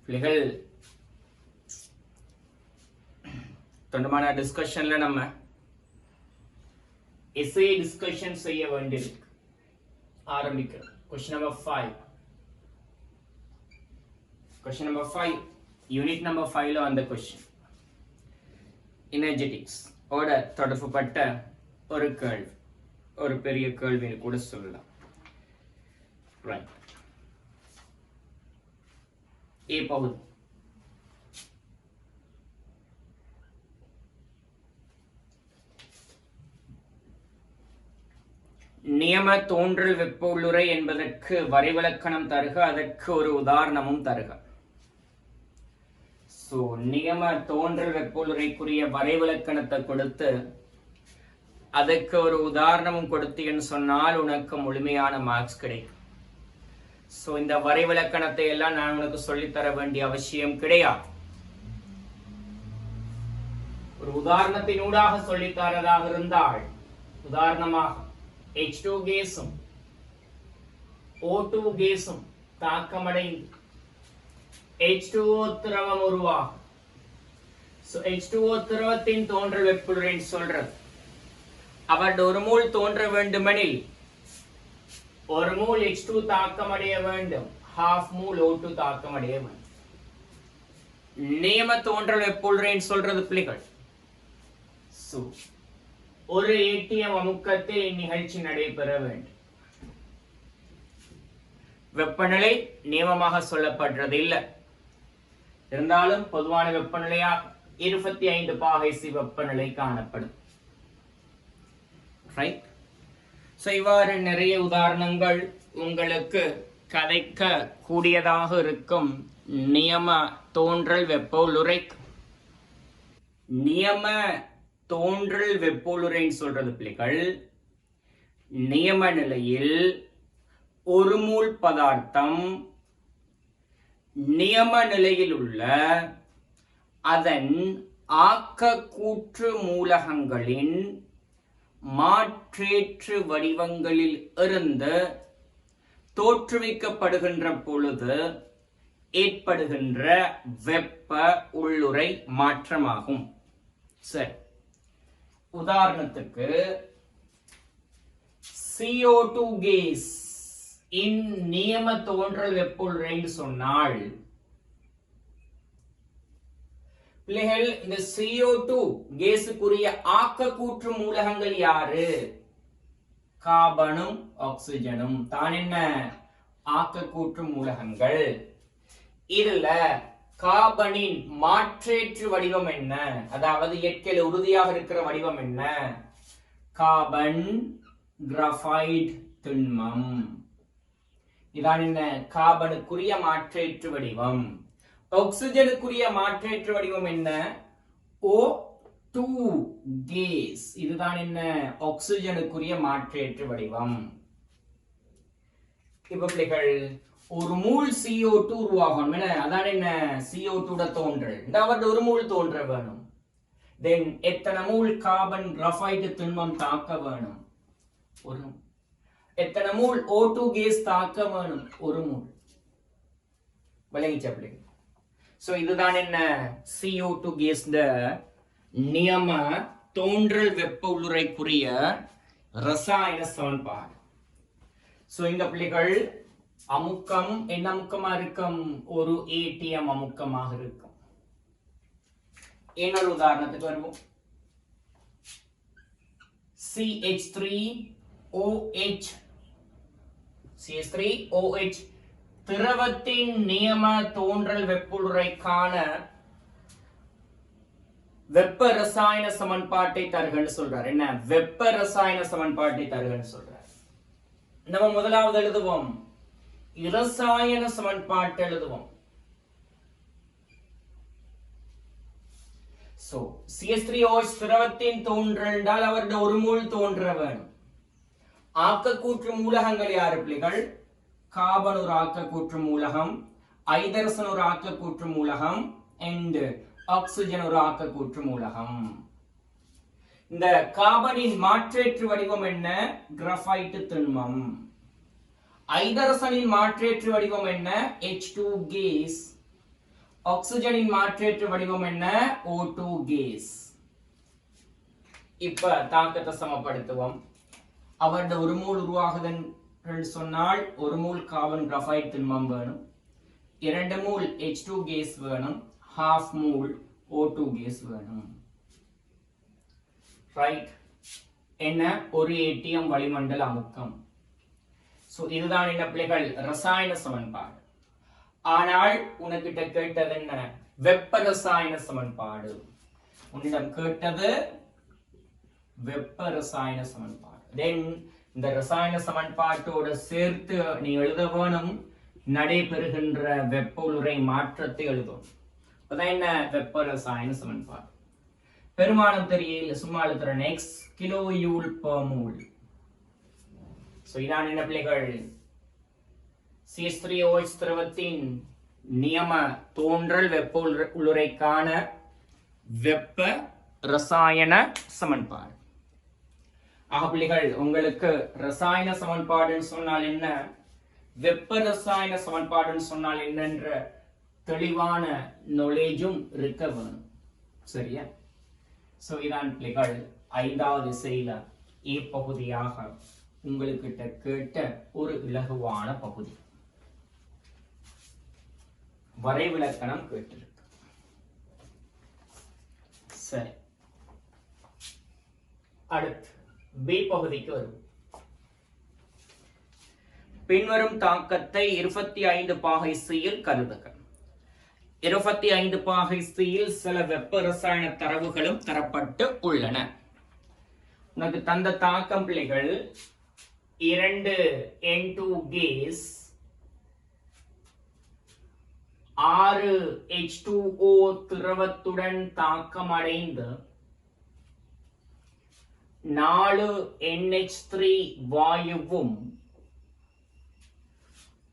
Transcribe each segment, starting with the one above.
பிள்ளைகள் தொடர்பான டிஸ்கஷன்ல நம்ம எஸ்ஏ டிஸ்கஷன் செய்ய வேண்டியிருக்கு. ஆரம்பிக்கிறோம். Question number 5. Question number 5 unit number 5ல வந்த கொஸ்டின் எனர்ஜெட்டிக்ஸ் ஓட தொடர்புபட்ட ஒரு கேள்வி, ஒரு பெரிய கேள்வின்னு கூட சொல்லலாம். ரைட். ஏ பகுதி. நியம தோன்றல் வெப்ப உள்ளுறை என்பதற்கு வரைவிலக்கணம் தருக, அதற்கு ஒரு உதாரணமும் தருக. சோ நியம தோன்றல் வெப்ப உள்ளுறைக்குரிய வரைவிலக்கணத்தை கொடுத்து அதுக்கு ஒரு உதாரணமும் கொடுத்தீங்கன்னு சொன்னால் உனக்கு முழுமையான மார்க்ஸ் கிடைக்கும். சோ இந்த வரைவிலக்கணத்தை எல்லாம் நான் உனக்கு சொல்லித்தர வேண்டிய அவசியம் கிடையாது. ஒரு உதாரணத்தினூடாக சொல்லித்தரதாக இருந்தால், உதாரணமாக H2 கேஸும் O2 கேஸும் தாக்கமடைந்து H2O திரவம் உருவாகும். சோ H2O திரவத்தின் தோன்றல் வெப்புள்ளுறைன்னு சொல்றது. அவற்றை ஒரு மூல் தோன்ற வேண்டுமெனில் ஒரு மூல் H2 தாக்கமடைய வேண்டும், half மூல் O2 தாக்கமடைய வேண்டும். நியம தோன்றல் வெப்புள்ளுறைன்னு சொல்றது பிள்ளைகள். சோ ஒரு ஏடிஎம் அமுக்கத்தில் இந்நிகழ்ச்சி நடைபெற வேண்டும். வெப்பநிலை நியமமாக சொல்லப்படுறது இல்லை, இருந்தாலும் பொதுவான வெப்பநிலையாக 25 பாகை சி வெப்பநிலை காணப்படும். ரைட். சோ இவ்வாறு நிறைய உதாரணங்கள் உங்களுக்கு கதைக்க கூடியதாக இருக்கும். நியம தோன்றல் வெப்ப உள்ளுறைக்கு நியம தோன்றல் வெப்ப உள்ளுறைன்னு சொல்றது பிள்ளைகள், நியம நிலையில் ஒரு மூல் பதார்த்தம் நியம நிலையில் உள்ள அதன் ஆக்க கூற்று மூலகங்களின் மாற்றேற்று வடிவங்களில் இருந்து தோற்றுவிக்கப்படுகின்ற பொழுது ஏற்படுகின்ற வெப்ப உள்ளுறை மாற்றமாகும். சரி, உதாரணத்துக்கு CO2 கேஸ் இன் நியம தோன்றல் வெப்ப உள்ளுறைன்னு சொன்னால் பிள்ளைகள், இந்த CO2 கேஸுக்குரிய ஆக்க கூற்று மூலகங்கள் யாரு? கார்பனும் ஆக்சிஜனும் தான். என்ன ஆக்க கூற்று மூலகங்கள்? இதுல கார்பனின் மாற்றேற்று வடிவம் என்ன? அதாவது இயற்கையில் உறுதியாக இருக்கிற வடிவம் என்ன? கார்பன் கிராஃபைட் திண்மம். இதான் என்ன கார்பனுக்குரிய மாற்றேற்று வடிவம். ஆக்சிஜனுக்குரிய மாற்றேற்று வடிவம் என்ன? O2 case. இதுதான் என்ன ஆக்சிஜனுக்குரிய மாற்றேற்று வடிவம். இப்ப பிள்ளைகள், ஒரு மூல் CO2 உருவாகும். அதான் என்ன CO2 தோன்றல். அவற்றை ஒரு மூல் தோன்ற வேணும். தென் எத்தனை மூல் கார்பன் கிராஃபைட் திண்மம் தாக்க வேணும்? ஒரு. எத்தனை மூல் O2 கேஸ் தாக்க வேணும்? ஒரு மூல். விளங்கிச்சா பிள்ளைகள்? சோ இதுதான் என்ன CO2 கேஸ் நியம தோன்றல் வெப்ப உள்ளுறைக்குரிய ரசாயன சமன்பாடு. சோ இந்த பிள்ளைகள் அமுக்கம் என்ன அமுக்கமா இருக்கும்? ஒரு ஏடிஎம் அமுக்கமாக இருக்கும். இன்னொரு உதாரணத்துக்கு வருவோம். CH3OH திரவத்தின் நியம தோன்றல் வெப்புள்ளுறைக்கான வெப்ப ரசாயன சமன்பாட்டை தருகன்னு சொல்றார். என்ன வெப்ப ரசாயன சமன்பாட்டை தருகன்னு சொல்றார். நம்ம முதலாவது எழுதுவோம், இரசாயன சமன்பாட்டை எழுதுவோம். சோ CH3OH திரவத்தின் தோன்றல் என்றால் அவருடைய ஒரு மூல் தோன்ற வேணும். ஆக்க கூற்று மூலகங்கள் யாரு பிள்ளைகள்? கார்பன் ஒரு ஆக்க கூற்று மூலகம், ஐதரசன் ஒரு ஆக்க கூற்று மூலகம், and ஆக்சிஜன் ஒரு ஆக்க கூற்று மூலகம். இந்த கார்பனின் மாற்றேற்று வடிவம் என்ன? கிராஃபைட் திண்மம். ஐதரசனின் மாற்றேற்று வடிவம் என்ன? H2 case. ஆக்சிஜனின் மாற்றேற்ற வடிவம் என்ன? O2 case. இப்ப தாக்கத்தை சமப்படுத்துவோம். அவருடைய ஒரு மோல் உருவாகுதுன்னு சொன்னால் 1 மோல் கார்பன் கிராஃபைட் திண்மம் வேணும், 2 மோல் H2 கேஸ் வேணும், 1/2 மோல் O2 கேஸ் வேணும். ரைட்? என்ன? ஒரு ஏடிஎம் வளிமண்டல அமுக்கம். சோ இதுதான் என்ன பிள்ளைகள்? ரசாயன சமன்பாடு. ஆனால் உனக்கிட்ட கேட்டது என்ன? வெப்ப ரசாயன சமன்பாடு. உன்னிடம் கேட்டது வெப்ப ரசாயன சமன்பாடு. தென் இந்த ரசாயன சமன்பாட்டோட சேர்த்து நீ எழுத வேணும் நடைபெறுகின்ற வெப்ப உருளை மாற்றத்தை எழுதும். அதான் என்ன? வெப்ப ரசாயன சமன்பாடு. பெருமானம் தெரியல, சும்மா எழுதுறேன். x kilo you'll per mole. So இதான் என்ன பிள்ளைகள்? CH3OH திரவத்தின் நியம தோன்றல் வெப்ப உருளைக்கான வெப்ப ரசாயன சமன்பாடு. ஆக பிள்ளைகள், உங்களுக்கு ரசாயன சமன்பாடுன்னு சொன்னால் என்ன, வெப்ப ரசாயன சமன்பாடுன்னு சொன்னால் என்னன்ற தெளிவான நாலேஜும் இருக்க வேணும். சரியா? சோ இதான் பிள்ளைகள் 5வது திசையில ஏ பகுதியாக உங்களுக்கிட்ட கேட்ட ஒரு இலகுவான பகுதி. வரைவிலக்கணம் கேட்டிருக்கு. சரி, அடுத்து பி பகுதிக்கு வரும். பின்வரும் தாக்கத்தை 25 பாகை சியில் கருதுக. 25 பாகை சியில் சில வெப்ப ரசாயன தரவுகளும் தரப்பட்டு உள்ளன. உனக்கு தந்த தாக்கம் பிள்ளைகள் 2 N2 கேஸ் 6 H2O திரவத்துடன் தாக்கம் அடைந்து 4 NH3 வாயுவும்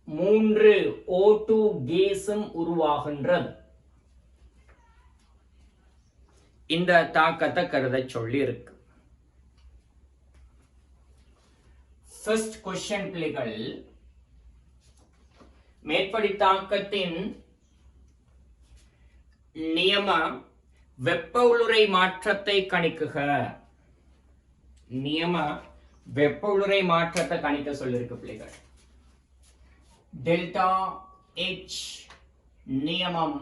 3 O2 கேஸும் உருவாகின்றது. இந்த தாக்கத்தை கருத சொல்லி இருக்கு. ஃபர்ஸ்ட் क्वेश्चन பிள்ளைகள், மேற்படி தாக்கத்தின் நியம வெப்ப உருளை மாற்றத்தை கணிக்குக. நியம வெப்ப உருளை மாற்றத்தை கணிக்க சொல்லிருக்கு பிள்ளைகள். டெல்டா H நியமம்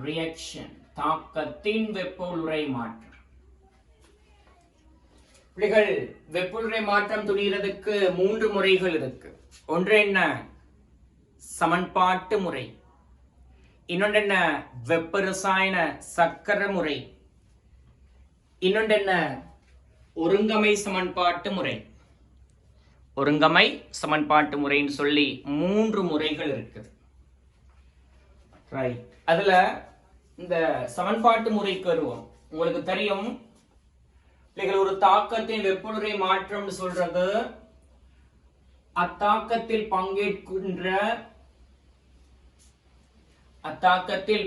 ரியாக்ஷன் தாக்கத்தின் வெப்ப உருளை மாற்றம். பிள்ளைகள், வெப்ப உருளை மாற்றம் துணிகிறதுக்கு 3 முறைகள் இருக்கு. ஒன்று என்ன? சமன்பாட்டு முறை. இன்னொன்று என்ன? வெப்ப ரசாயன சக்கர முறை. இன்னொன்று என்ன? ஒருங்கமை சமன்பாட்டு முறை. ஒருங்கமை சமன்பாட்டு முறைன்னு சொல்லி 3 முறைகள் இருக்குது. ரைட். அதுல இந்த சமன்பாட்டு முறைக்கு வருவோம். உங்களுக்கு தெரியும், ஒரு தாக்கத்தின் வெப்ப உருளை மாற்றம் சொல்றது அத்தாக்கத்தில்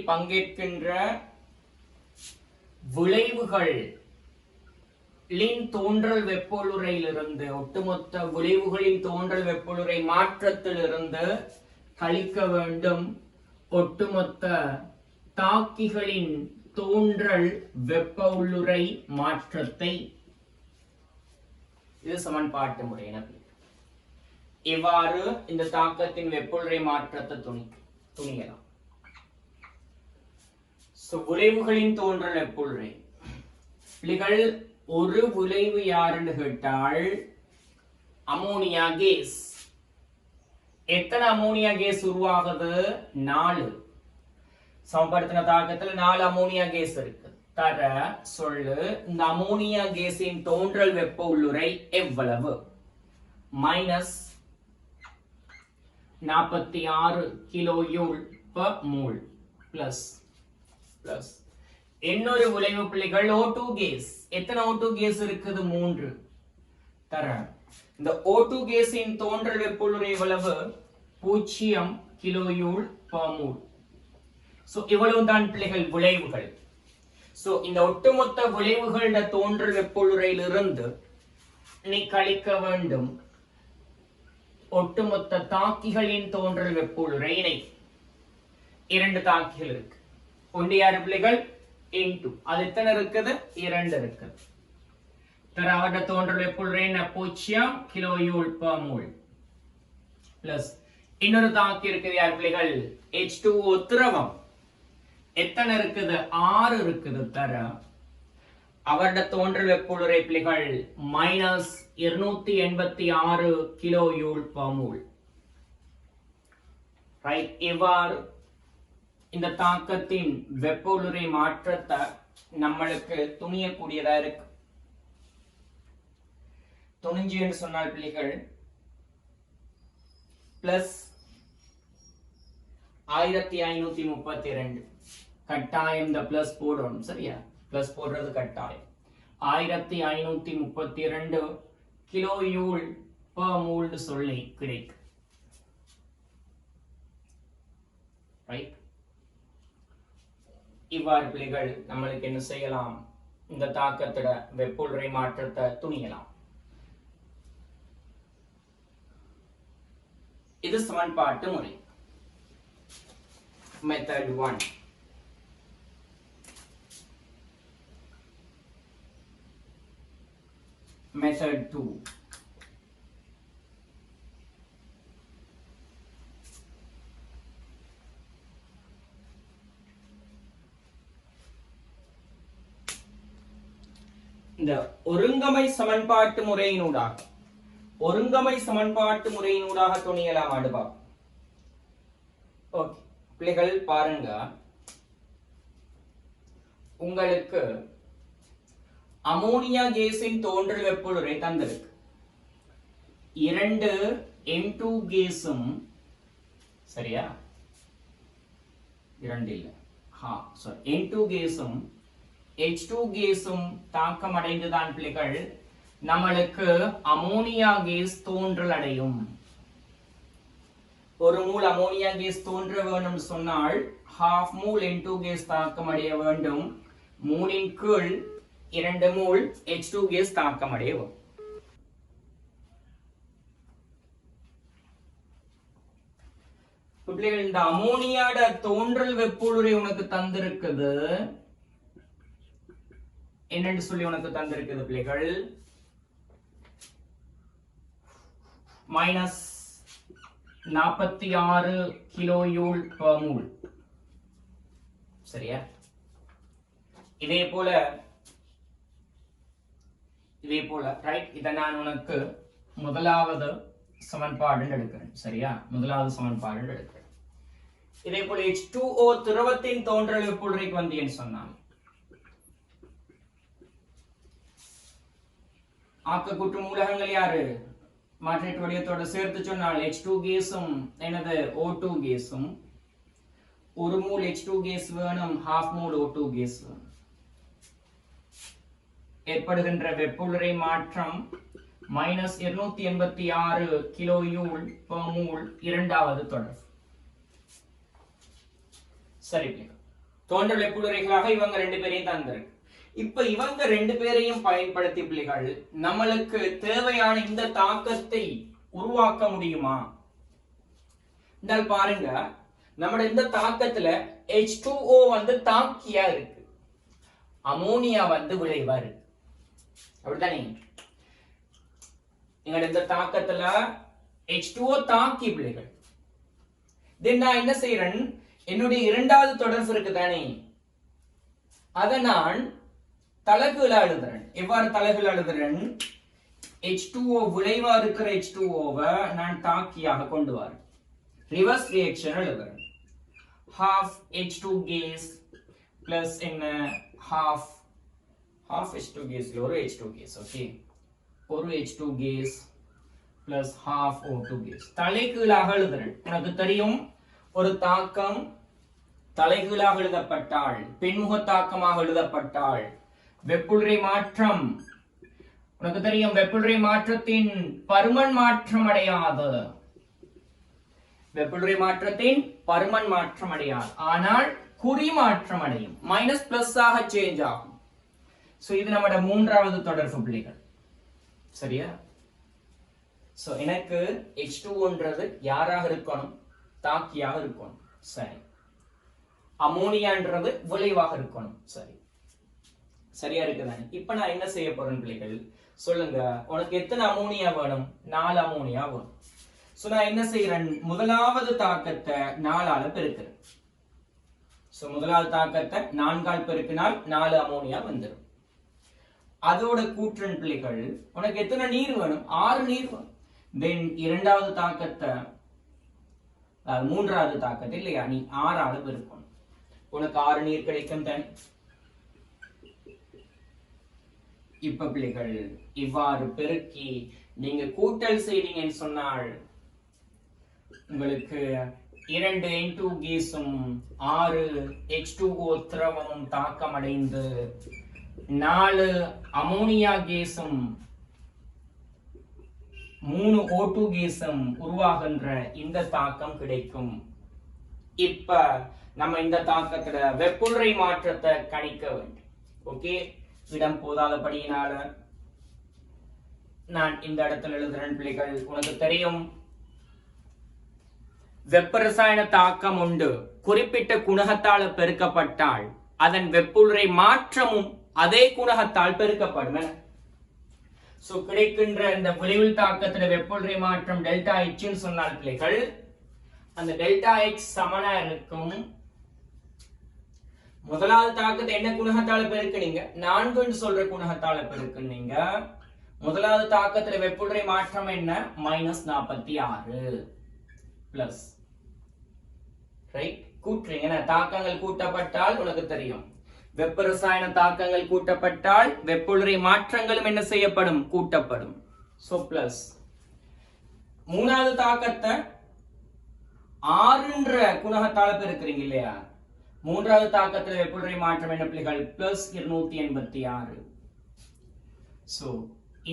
பங்கேற்கின்ற விளைவுகள் தோன்றல் வெப்பொழுறையிலிருந்து, ஒட்டுமொத்த விளைவுகளின் தோன்றல் வெப்பொழுறை மாற்றத்திலிருந்து கழிக்க வேண்டும் ஒட்டுமொத்த தாக்கிகளின் தோன்றல் வெப்ப உள்ளுறை மாற்றத்தை. இது சமன்பாட்டு முறை. இவ்வாறு இந்த தாக்கத்தின் வெப்பொழுறை மாற்றத்தை துணியலாம். விளைவுகளின் தோன்றல் வெப்பொழுறை. ஒரு விளைவு யாருன்னு கேட்டால் அமோனியா கேஸ். எத்தனை அமோனியா கேஸ் உருவாகுது? 4. சமப்படுத்தின தாக்கத்துல 4 அமோனியா கேஸ் இருக்கு. தர சொல்லு, இந்த அமோனியா கேஸின் தோன்றல் வெப்ப உள்ளுறை எவ்வளவு? -46 கிலோஜூல் per mol பிளஸ் இன்னொரு விளைவு பிள்ளைகள் O2 கேஸ். எத்தனை O2 கேஸ் இருக்குது? 3. தர இந்த O2 கேஸின் தோன்றல் வெப்ப உள்ளுறை எவ்வளவு? 0 கிலோஜூல் per mol. சோ இவ்வளவுதான் பிள்ளைகள் விளைவுகள். சோ இந்த ஒட்டுமொத்த விளைவுகளோட தோன்றல் வெப்பொழுறையிலிருந்து நீ கழிக்க வேண்டும் ஒட்டுமொத்த தாக்கிகளின் தோன்றல் வெப்பொழுறையினை. இரண்டு தாக்கிகள் இருக்கு. ஒன்றியாறு பிள்ளைகள் இன்டு அது எத்தனை இருக்குது? 2 இருக்குது. அவருடைய தோன்றல் வெப்புள்ளரை 0 கிலோஜூல் பெர் மோல் பிளஸ் இன்னொரு தாக்கி இருக்குது யார் பிள்ளைகள்? H2O திரவம் எத்தனை இருக்குது? 6 இருக்குது. அவருடைய தோன்றல் வெப்புள்ளரை பிள்ளைகள் -286 கிலோஜூல் பெர் மோல். ரைட். இவ்வாறு இந்த தாக்கத்தின் வெப்ப உருளை மாற்றத்தை நம்மளுக்கு துணியக்கூடியதா இருக்கு. துணிஞ்சு என்று சொன்னால் பிள்ளைகள் பிளஸ் 1532 கட்டாயம் இந்த பிளஸ் போடணும். சரியா? பிளஸ் போடுறது கட்டாயம். 1532 கிலோஜூல் பெர் மோல் சொல்லி கிடைக்கும். ரைட். இவ்வாறு பிள்ளைகள் நம்மளுக்கு என்ன செய்யலாம்? இந்த தாக்கத்தோட வெப்புள்ளரை மாற்றத்தை துணியலாம். இது சமன்பாட்டு முறை. மெத்தட் 1. மெத்தட் 2. இந்த ஒருங்கமை சமன்பாட்டு முறையினூடாக துணியலாம் அடுபா. ஓகே பிள்ளைகள் பாருங்க, உங்களுக்கு அமோனியா கேஸின் தோன்றல் வெப்புளுரை தந்திருக்கு. 2 M2 கேஸும் சரியா? 2 இல்ல, N2 கேஸும் H2 கேஸும் தாக்கம் அடைந்துதான் பிள்ளைகள் நம்மளுக்கு அமோனியா கேஸ் தோன்றல் அடையும். ஒரு மூல் அமோனியா கேஸ் தோன்ற வேண்டும் சொன்னால் half மூல் N2 கேஸ் தாக்கம் அடைய வேண்டும். 3 கீழ் 2 மூல் H2 கேஸ் தாக்கம் அடையும். பிள்ளைகள் இந்த அமோனியாட தோன்றல் வெப்புளுரை உனக்கு தந்திருக்குது. என்னன்னு சொல்லி உனக்கு தந்திருக்குது பிள்ளைகள்? -46 கிலோஜூல் பெர் மோல். சரியா? இதே போல ரைட். இதை நான் உனக்கு முதலாவது சமன்பாடு எடுக்கிறேன். சரியா? முதலாவது சமன்பாடு எடுக்கிறேன். இதே போல H2O திரவத்தின் தோன்றல் வெப்புளுரைக்கு வந்தேன்னு சொன்னாங்க. ஆக்கக்கூற்று மூலகங்கள் யாரு? மாற்றீட்டு வடிவத்தோட சேர்த்து சொன்னால் H2 கேஸும் என்னது O2 கேஸும். ஒரு மூல் H2 கேஸ் வேணும், half மூல் O2 கேஸ் வேணும். ஏற்படுகின்ற வெப்புளுரை மாற்றம் -286 கிலோஜூல் பெர் மோல் இரண்டாவது தொடர். சரி, தோன்றல் வெப்புளுரைகளாக இவங்க 2 பேரையும் தந்திருக்கு. இப்ப இவங்க 2 பேரையும் பயன்படுத்தி பிள்ளைகள் நம்மளுக்கு தேவையான இந்த தாக்கத்தை உருவாக்க முடியுமா? பாருங்க, நம்ம இந்த தாக்கத்துல H2O வந்து தாக்கியா இருக்கு, அமோனியா வந்து விளைவா இருக்கு. அப்படித்தானே? இந்த தாக்கத்துல H2O தாக்கி பிள்ளைகள். நான் என்ன செய்யறேன்? என்னுடைய இரண்டாவது தொடர்பு இருக்கு தானே, அதை நான் தலைகீழா எழுதுறேன். எவ்வாறு தலைகீழா எழுதுறேன்? H2O விளைவா இருக்கிற H2O-வை நான் தாக்கியாக கொண்டு வரேன். ரிவர்ஸ் ரியாக்ஷன் எழுதுறேன். half H2 கேஸ் பிளஸ் என்ன half H2 கேஸ்ல ஒரு H2 கேஸ். ஓகே, ஒரு H2 gas plus half O2 case. தலைகீழாக எழுதுறேன். எனக்கு தெரியும், ஒரு தாக்கம் தலைகீழாக எழுதப்பட்டால், பின்முக தாக்கமாக எழுதப்பட்டால் வெப்புளுரை மாற்றம் உனக்கு தெரியும், வெப்புளுரை மாற்றத்தின் பருமன் மாற்றம் அடையாது. வெப்புளுரை மாற்றத்தின் பருமன் மாற்றம் அடையாது, ஆனால் குறி மாற்றம் அடையும். மைனஸ் பிளஸ் ஆக சேஞ்ச் ஆகும். சோ இது நம்மட மூன்றாவது தொடர்பு பிள்ளைகள். சரியா? சோ எனக்கு H2ன்றது யாராக இருக்கணும்? தாக்கியாக இருக்கணும். சரி, அமோனியான்றது விளைவாக இருக்கணும். சரி, சரியா இருக்குதானே? இப்ப நான் என்ன செய்ய போறேன் பிள்ளைகள் சொல்லுங்க. உனக்கு எத்தனை அமோனியா வேணும்? 4 அமோனியா வேணும். சோ நான் என்ன செய்யறேன், முதலாவது தாக்கத்தை 4ஆல பெருக்கிறேன். சோ முதலாவது தாக்கத்தை 4ஆல் பெருக்கினால் 4 அமோனியா வந்துடும். அதோட கூற்றன் பிள்ளைகள் உனக்கு எத்தனை நீர் வேணும்? 6 நீர் வேணும். தென் இரண்டாவது தாக்கத்தை மூன்றாவது தாக்கத்தை இல்லையா நீ 6ஆல பெருக்கணும். உனக்கு 6 நீர் கிடைக்கும் தானே? இப்ப பிள்ளைகள் இவ்வாறு பெருக்கி நீங்க கூட்டல் செய்றீங்கன்னு சொன்னால் உங்களுக்கு 2 N2 கேஸும் 6 H2O திரவமும் தாக்கம் அடைந்து 4 அமோனியா கேஸும் 3 O2 கேஸும் உருவாகின்ற இந்த தாக்கம் கிடைக்கும். இப்ப நம்ம இந்த தாக்கத்துல வெப்புரை மாற்றத்தை கணிக்க வேண்டும். ஓகே, இடம் போதாதபடியினால நான் இந்த இடத்துல எழுதுறேன் பிள்ளைகள். உனக்கு தெரியும் வெப்ப ரசாயன தாக்கம் உண்டு குறிப்பிட்ட குணகத்தால் பெருக்கப்பட்டால் அதன் வெப்புரை மாற்றமும் அதே குணகத்தால் பெருக்கப்படும். சோ கிடைக்கின்ற இந்த விளைவில் தாக்கத்துல வெப்புரை மாற்றம் டெல்டா H ன்னு சொன்னால் பிள்ளைகள் அந்த டெல்டா H சமனா இருக்கும். முதலாவது தாக்கத்தை என்ன குணகத்தால பெருக்குனீங்க? 4ன்னு சொல்ற குணகத்தால பெருக்குனீங்க. முதலாவது தாக்கத்துல வெப்புரை மாற்றம் என்ன? -46 பிளஸ் ரைட். கூட்டுறீங்க, தாக்கங்கள் கூட்டப்பட்டால் உனக்கு தெரியும் வெப்ப ரசாயன தாக்கங்கள் கூட்டப்பட்டால் வெப்புரை மாற்றங்களும் என்ன செய்யப்படும்? கூட்டப்படும். சோ பிளஸ் மூணாவது தாக்கத்தை 6ன்ற குணகத்தால பெருக்குறீங்க இல்லையா? மூன்றாவது தாக்கத்துல வெப்புரை மாற்றம் என்ன பிள்ளைகள்? +286. சோ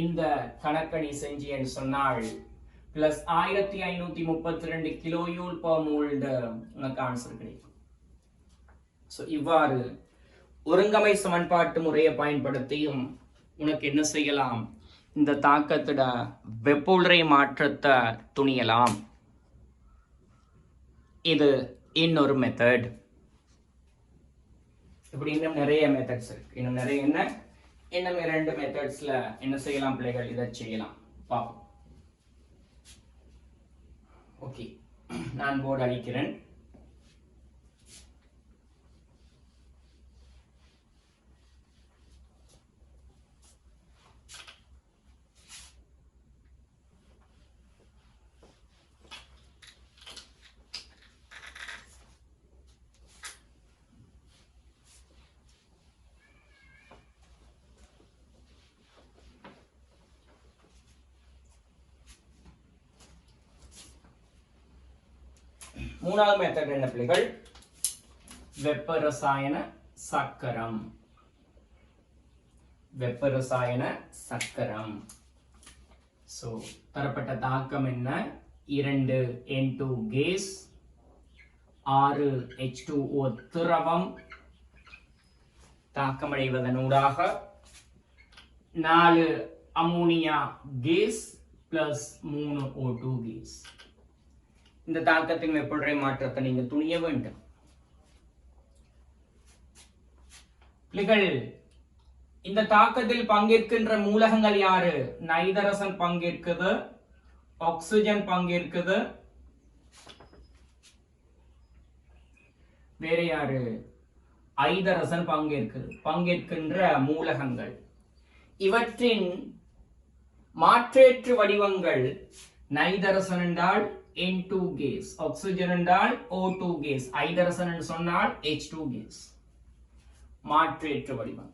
இந்த கணக்கணி செஞ்சேன்னு சொன்னால் +1532 கிலோஜூல் per mole உனக்கு ஆன்சர் கிடைக்கும். சோ இவ்வாறு ஒருங்கமை சமன்பாட்டு முறையை பயன்படுத்தியும் உனக்கு என்ன செய்யலாம்? இந்த தாக்கத்தோட வெப்புரை மாற்றத்தை துணியலாம். இது இன்னொரு மெத்தட். இப்படி இன்னும் நிறைய மெத்தட்ஸ் இருக்கு. இன்னும் நிறைய இன்னும் 2 மெத்தட்ஸ்ல என்ன செய்யலாம் பிள்ளைகள்? இதை செய்யலாம். பாப்போம். ஓகே, நான் போர்டு அளிக்கிறேன். மூணாவது மெத்தட் என்ன பிள்ளைகள்? வெப்ப ரசாயன சக்கரம். வெப்ப ரசாயன சக்கரம். சோ தரப்பட்ட தாக்கம் என்ன? 2 N2 கேஸ், 6 H2O திரவம் தாக்கமடைவதனூடாக 4 ammonia gas plus 3 O2 gas. இந்த தாக்கத்தின் வெப்புரை மாற்றத்தை நீங்க துணிய வேண்டும். இந்த தாக்கத்தில் பங்கேற்கின்ற மூலகங்கள் யாரு? நைதரசன் பங்கேற்குது, ஆக்சிஜன் பங்கேற்குது, வேற யாரு? ஐதரசன் பங்கேற்குது. பங்கேற்கின்ற மூலகங்கள் இவற்றின் மாற்றேற்று வடிவங்கள் நைதரசன் என்றால் N2 கேஸ், ஆக்சிஜன் என்றால் O2 கேஸ், ஐதரசன் என்று சொன்னால் H2 கேஸ். மாற்றேற்று வடிவம்.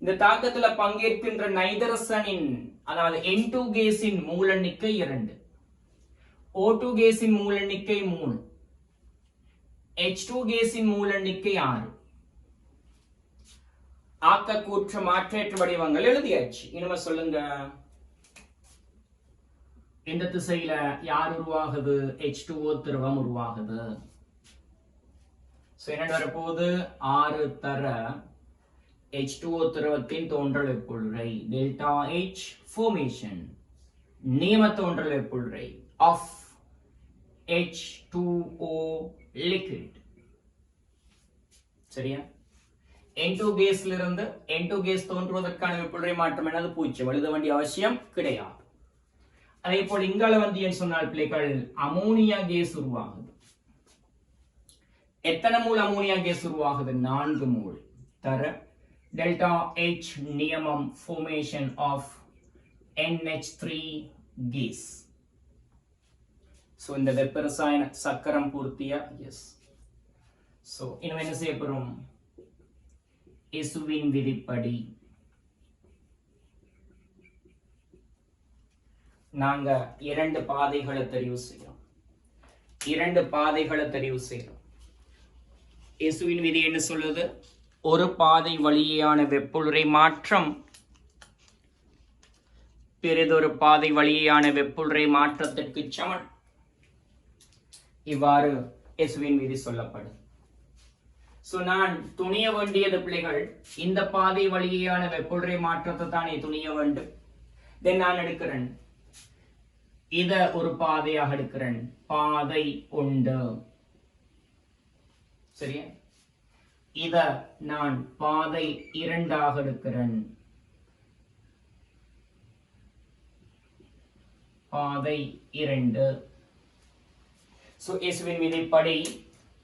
இந்த தாக்கத்துல பங்கேற்கின்ற நைதரசனின் அதாவது N2 கேஸின் மூல எண்ணிக்கை 2, O2 கேஸின் மூல எண்ணிக்கை 3, H2 கேஸின் மூல எண்ணிக்கை 6. ஆக்கக்கூற்று மாற்றேற்று வடிவங்கள் எழுதியாச்சு. இனிமே சொல்லுங்க, இந்த திசையில யார் உருவாகுது? H2O திரவம் உருவாகுது. என்ன வரப்போகுது? 6 தர H2O திரவத்தின் தோன்றல் வெப்புரை டெல்டா H formation நியம தோன்றல் வெப்புரை of H2O liquid. சரியா? N2 கேஸ்ல இருந்து N2 கேஸ் தோன்றுவதற்கான வெப்பநிலை மாற்றம் என்னது? 0. எழுத வேண்டிய அவசியம் கிடையாது. அதே போல் இங்கால வந்து ஏன் சொன்னால் பிள்ளைகள் அமோனியா கேஸ் உருவாகுது. எத்தனை மூல் அமோனியா கேஸ் உருவாகுது? 4 மூல். தர டெல்டா H நியமம் formation of NH3 gas. So இந்த வெப்ப ரசாயன சக்கரம் பூர்த்தியா? எஸ். சோ இன்னும் என்ன செய்ய போறோம்? இசுவின் விதிப்படி நாங்க 2 பாதைகளை தெரிவு செய்யறோம். 2 பாதைகளை தெரிவு செய்யறோம். இசுவின் விதி என்ன சொல்லுது? ஒரு பாதை வழியேயான வெப்பநிலை மாற்றம் பிறிதொரு பாதை வழியேயான வெப்பநிலை மாற்றத்திற்கு சமன். இவ்வாறு இசுவின் விதி சொல்லப்படும். சோ நான் துணிய வேண்டியது பிள்ளைகள் இந்த பாதை வழியேயான வெப்பநிலை மாற்றத்தை தானே துணிய வேண்டும். தென் நான் எடுக்கிறேன் இத ஒரு பாதையாக எடுக்கிறேன். பாதை உண்டு. சரியா? இத நான் பாதை 2ஆக எடுக்கிறேன். பாதை 2. சோ இசுவின் விதிப்படி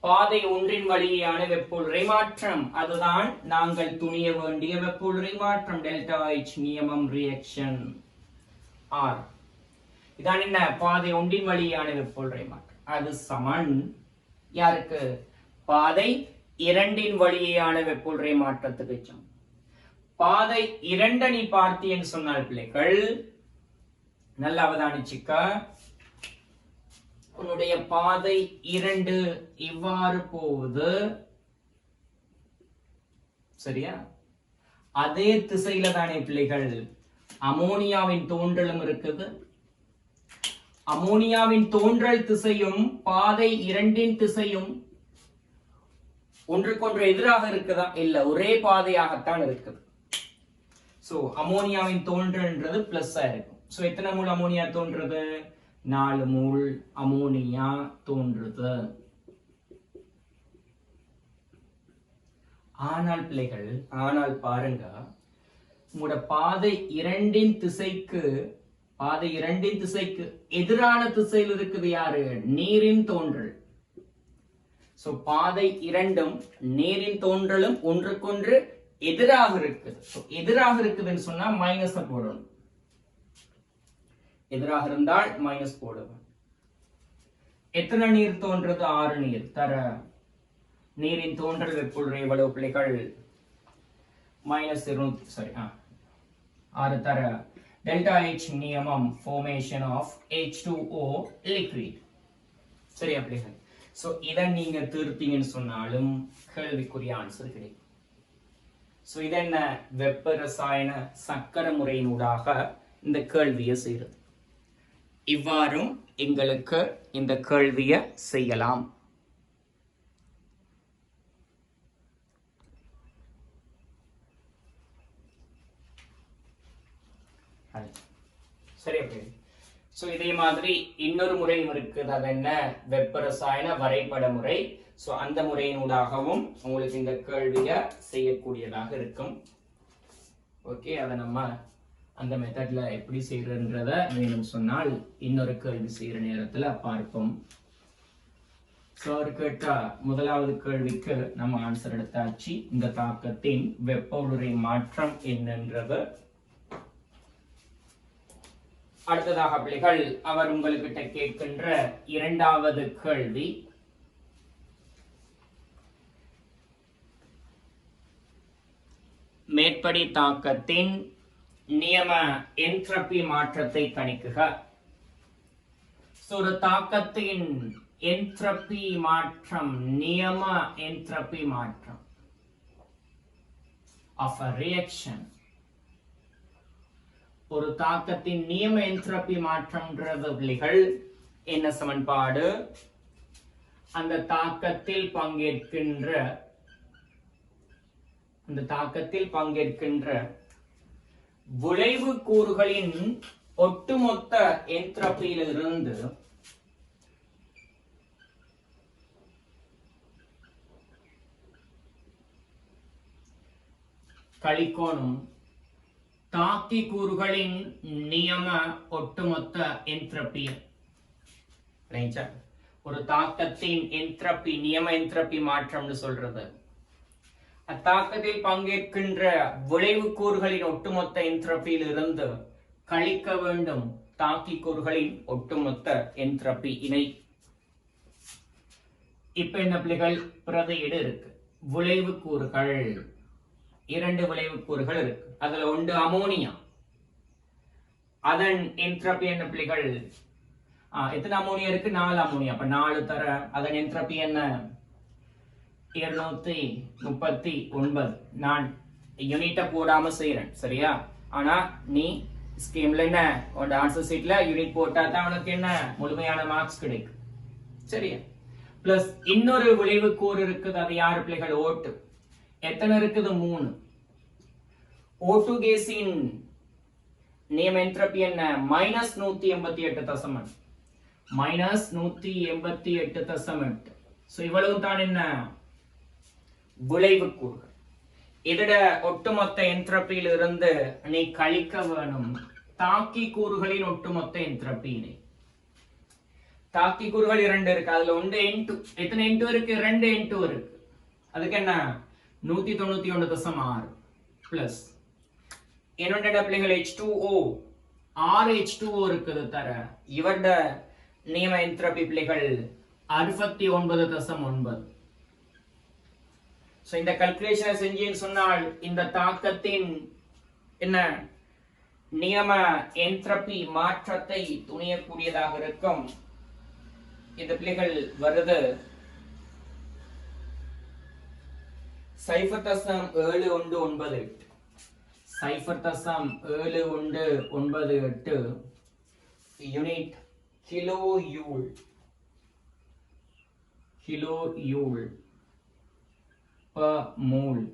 பாதை ஒன்றின் வழியான வெப்பநிலை மாற்றம் அதுதான் நாங்கள் துணிய வேண்டிய வெப்பநிலை மாற்றம். டெல்டா H நியமம் ரியாக்ஷன் R. இதான் என்ன? பாதை ஒன்றின் வழியான வெப்பநிலை மாற்றம். அது சமன் யாருக்கு? பாதை 2இன் வழியான வெப்பநிலை மாற்றத்துக்கு சமம். பாதை 2 நீ பார்த்தீன்னு சொன்னால் பிள்ளைகள் நல்ல அவதானிச்சுக்க. உன்னுடைய பாதை 2 இவ்வாறு போகுது. சரியா? அதே திசையில தானே பிள்ளைகள் அமோனியாவின் தோன்றலும் இருக்குது. அமோனியாவின் தோன்றல் திசையும் பாதை 2இன் திசையும் ஒன்றுக்கொன்று எதிராக இருக்குதா? இல்ல, ஒரே பாதையாகத்தான் இருக்குது. சோ அமோனியாவின் தோன்றல்ன்றது பிளஸ் இருக்கும். சோ எத்தனை மூல் அமோனியா தோன்றுறது? 4 மூல் அமோனியா தோன்றுது. ஆனால் பிள்ளைகள், ஆனால் பாருங்க, உங்களோட பாதை 2இன் திசைக்கு எதிரான திசையில் இருக்குது யாரு? நீரின் தோன்றல். சோ பாதை 2ம் நீரின் தோன்றலும் ஒன்றுக்கொன்று எதிராக இருக்குது. எதிராக இருக்குதுன்னு சொன்னா மைனஸ் போடணும். எதிராக இருந்தால் மைனஸ் போடுவோம். எத்தனை நீர் தோன்றது? 6 நீர். தர நீரின் தோன்றல் வெப்பநிலை எவ்வளவு பிள்ளைகள்? -6 தர டெல்டா H நியமம் formation of H2O liquid. சரியா பிள்ளைகள்? சோ இதை நீங்க தீர்த்தீங்கன்னு சொன்னாலும் கேள்விக்குரிய ஆன்சர் கிடைக்கும். சோ இது என்ன? வெப்ப ரசாயன சக்கர முறையினூடாக இந்த கேள்வியை செய்யறது. இவ்வாறும் எங்களுக்கு இந்த கேள்வியை செய்யலாம். சரி, அப்படி. சோ இதே மாதிரி இன்னொரு முறையும் இருக்குது. அது என்ன? வெப்ப ரசாயன வரைபட முறை. சோ அந்த முறையினூடாகவும் உங்களுக்கு இந்த கேள்வியை செய்யக்கூடியதாக இருக்கும். ஓகே, அதை நம்ம அந்த மெத்தட்ல எப்படி செய்யறதுன்றத வேணும் சொன்னால் இன்னொரு கேள்வி செய்யற நேரத்துல பார்ப்போம். கேட்ட முதலாவது கேள்விக்கு நம்ம ஆன்சர் எடுத்தாச்சு. இந்த தாக்கத்தின் வெப்பநிலை மாற்றம் என்னன்றது. அடுத்ததாக பிள்ளைகள், அவர் உங்கள்கிட்ட கேட்கின்ற இரண்டாவது கேள்வி, மேற்படி தாக்கத்தின் நியம என்ட்ரோபி மாற்றத்தை கணிக்குக. ஒரு தாக்கத்தின் என்ட்ரோபி மாற்றம், நியம என்ட்ரோபி மாற்றம் of a reaction. ஒரு தாக்கத்தின் நியம என்ட்ரோபி மாற்றம்ன்றது பிள்ளைகள் என்ன சமன்பாடு? அந்த தாக்கத்தில் பங்கேற்கின்ற விளைவு கூறுகளின் ஒட்டுமொத்த என்ட்ரோபியிலிருந்து கழிக்கோணும் தாக்கி கூறுகளின் நியம ஒட்டுமொத்த என்ட்ரோபி. ஒரு தாக்கத்தின் என்ட்ரோபி நியம என்ட்ரோபி மாற்றம்னு சொல்றது. அத்தாக்கத்தில் பங்கேற்கின்ற விளைவு கூறுகளின் ஒட்டுமொத்த என்ட்ரோபியில் இருந்து கழிக்க வேண்டும் தாக்கி கூறுகளின் ஒட்டுமொத்த என்ட்ரோபி இணை. இப்ப என்ன பிள்ளைகள், பிரதியீடு இருக்கு. விளைவு கூறுகள், 2 விளைவு கூறுகள் இருக்கு. அதுல ஒன்று அமோனியா. அதன் என்ட்ரோபி என்ன பிள்ளைகள், எத்தனை அமோனியா இருக்கு? 4 அமோனியா. அப்ப 4 தர அதன் என்ட்ரோபி என்ன? 239. நான் யூனிட்ட போடாம செய்யறேன், சரியா? ஆனா நீ ஸ்கீம்ல என்ன ஆன்சர் ஷீட்ல யூனிட் போட்டா தான் உனக்கு என்ன முழுமையான மார்க்ஸ் கிடைக்கும், சரியா? பிளஸ் இன்னொரு விளைவு கூறு இருக்குது. அது யாரு பிள்ளைகள்? ஓட்டு. எத்தனை இருக்குது? 3. ஓட்டு கேஸின் நேம் என்ட்ரோபி என்ன? -188. -188. சோ இவ்வளவு தான் என்ன விளைவு கூறுகள். இதோட ஒட்டுமொத்த என்ட்ரோபியில் இருந்து நீ கழிக்க வேணும் தாக்கி கூறுகளின் ஒட்டுமொத்த என்ட்ரோபியினை. தாக்கி கூறுகள் 2 இருக்கு. அதுல ஒன்று N2. எத்தனை N2 இருக்கு? 2 N2 இருக்கு. அதுக்கு என்ன 191.6 பிளஸ் என்னோட பிள்ளைகள் H2O 6 H2O இருக்குது தர. இவருட நியம என்ட்ரோபி பிள்ளைகள் 69.9. சோ இந்த கால்குலேஷனை செஞ்சேன்னு சொன்னால் இந்த தாக்கத்தின் என்ன நியம என்ட்ரோபி மாற்றத்தை துணியக்கூடியதாக இருக்கும். இந்த பிள்ளைகள் வருது 0.719. 0.719 unit கிலோயூல். கிலோயூல் per mole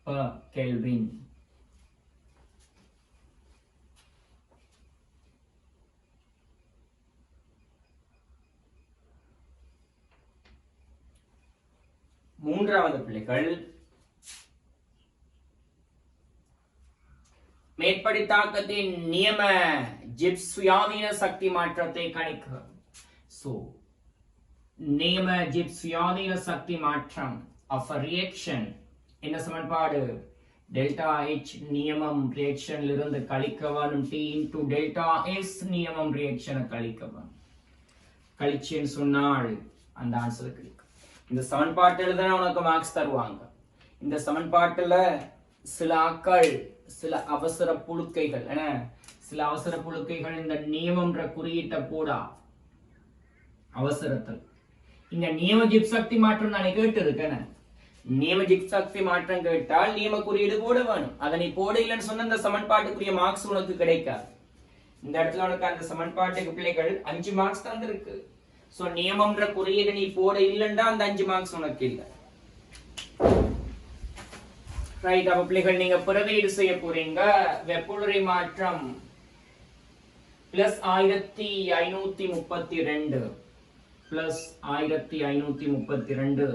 per Kelvin. மூன்றாவது பிள்ளைகள் மேற்படி தாக்கத்தின் நியம ஜிப்ஸ் சுயாதீன சக்தி மாற்றத்தை கணிக்க. சோ நியம ஜிப்ஸ் சுயாதீன சக்தி மாற்றம் of a reaction என்ன சமன்பாடு? டெல்டா H நியமம் ரியாக்ஷன்ல இருந்து கழிக்க வேணும் T into டெல்டா S நியமம் ரியாக்ஷனை கழிக்க வேணும். கழிச்சேன்னு சொன்னால் அந்த ஆன்சர் கிடைக்கும். இந்த சமன்பாட்டு எழுதுனா உனக்கு மார்க்ஸ் தருவாங்க. இந்த சமன்பாட்டுல சில ஆக்கள் சில அவசர புழுக்கைகள் சில அவசர புழுக்கைகள் இந்த நியமம்ன்ற குறியீட்டை போடா அவசரத்தில். இங்க நியம ஜிப்ஸ் சக்தி மாற்றம் நான் கேட்டு இருக்கேன். நியம ஜிப்ஸ் சக்தி மாற்றம் கேட்டால் நியம குறியீடு போட வேணும். அதை நீ போட இல்லைன்னு சொன்ன இந்த சமன்பாட்டுக்குரிய மார்க்ஸ் உனக்கு கிடைக்காது. இந்த இடத்துல உனக்கு அந்த சமன்பாட்டுக்கு பிள்ளைகள் 5 மார்க்ஸ் தந்திருக்கு. சோ நியமம்ன்ற குறியீடு நீ போட இல்லைன்னா அந்த 5 மார்க்ஸ் உனக்கு இல்லை. ரைட். அப்ப பிள்ளைகள் நீங்க பிரதியீடு செய்ய போறீங்க. வெப்புலரி மாற்றம் +1532 +1532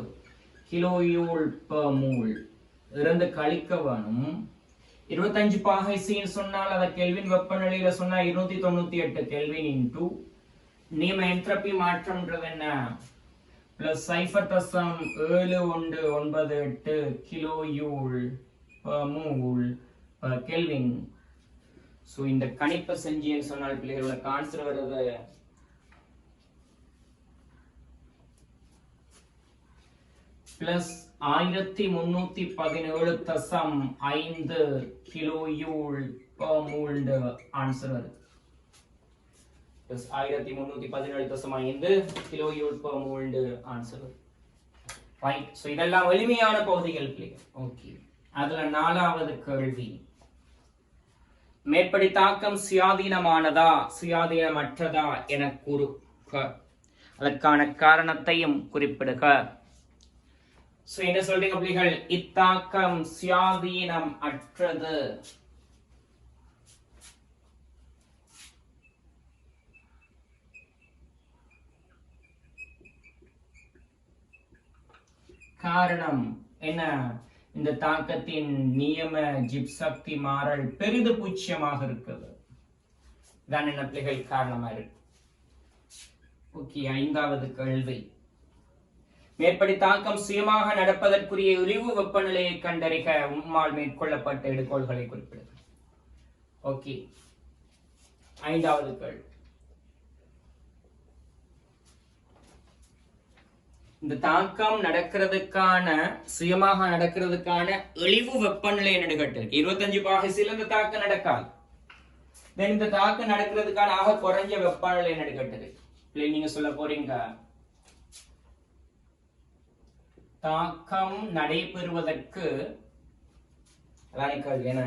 கிலோயூல் per mole இருந்து கழிக்க வேணும். 25 பாகை சீன் சொன்னால் அதை கெல்வின் வெப்பநிலையில சொன்னா 298 கெல்வின் இன்டு நியம என்ட்ரோபி மாற்றம்ன்றது என்ன? +0.719 கிலோயூல் per mole per Kelvin. So இந்த கணிப்பை செஞ்சேன்னு சொன்னால் பிள்ளைகளோட ஆன்சர் வருது +1317.5 கிலோயூல் per mole ஆன்சர் வருது. +1317.5 கிலோயூல் per mole ஆன்சர் வருது. ரைட். சோ இதெல்லாம் எளிமையான பகுதிகள் பிள்ளைகள். ஓகே. அதுல 4வது கேள்வி, மேற்படி தாக்கம் சுயாதீனமானதா சுயாதீனமற்றதா என கூறுக. அதற்கான காரணத்தையும் குறிப்பிடுக. சோ என்ன சொல்றீங்க பிள்ளைகள்? இத்தாக்கம் சுயாதீனம் அற்றது. காரணம் என்ன? இந்த தாக்கத்தின் நியம ஜிப்சக்தி மாறல் பெரிது பூச்சியமாக இருக்குது. இதான் என்ன பிள்ளைகள் காரணமா இருக்கு. ஓகே, 5வது கேள்வி. மேற்படி தாக்கம் சுயமாக நடப்பதற்குரிய உரிவு வெப்பநிலையை கண்டறிக உம்மால் மேற்கொள்ளப்பட்ட எடுகோள்களை குறிப்பிடுக. ஓகே, 5வது கேள்வி. இந்த தாக்கம் நடக்கிறதுக்கான சுயமாக நடக்கிறதுக்கான இழிவு வெப்பநிலை நடுகட்டு 25 பாகைசில் இந்த தாக்கம் நடக்காது. இந்த தாக்கம் நடக்கிறதுக்கான ஆக குறைஞ்ச வெப்பநிலை நடுகட்டு நீங்க சொல்ல போறீங்க. தாக்கம் நடைபெறுவதற்கு என்ன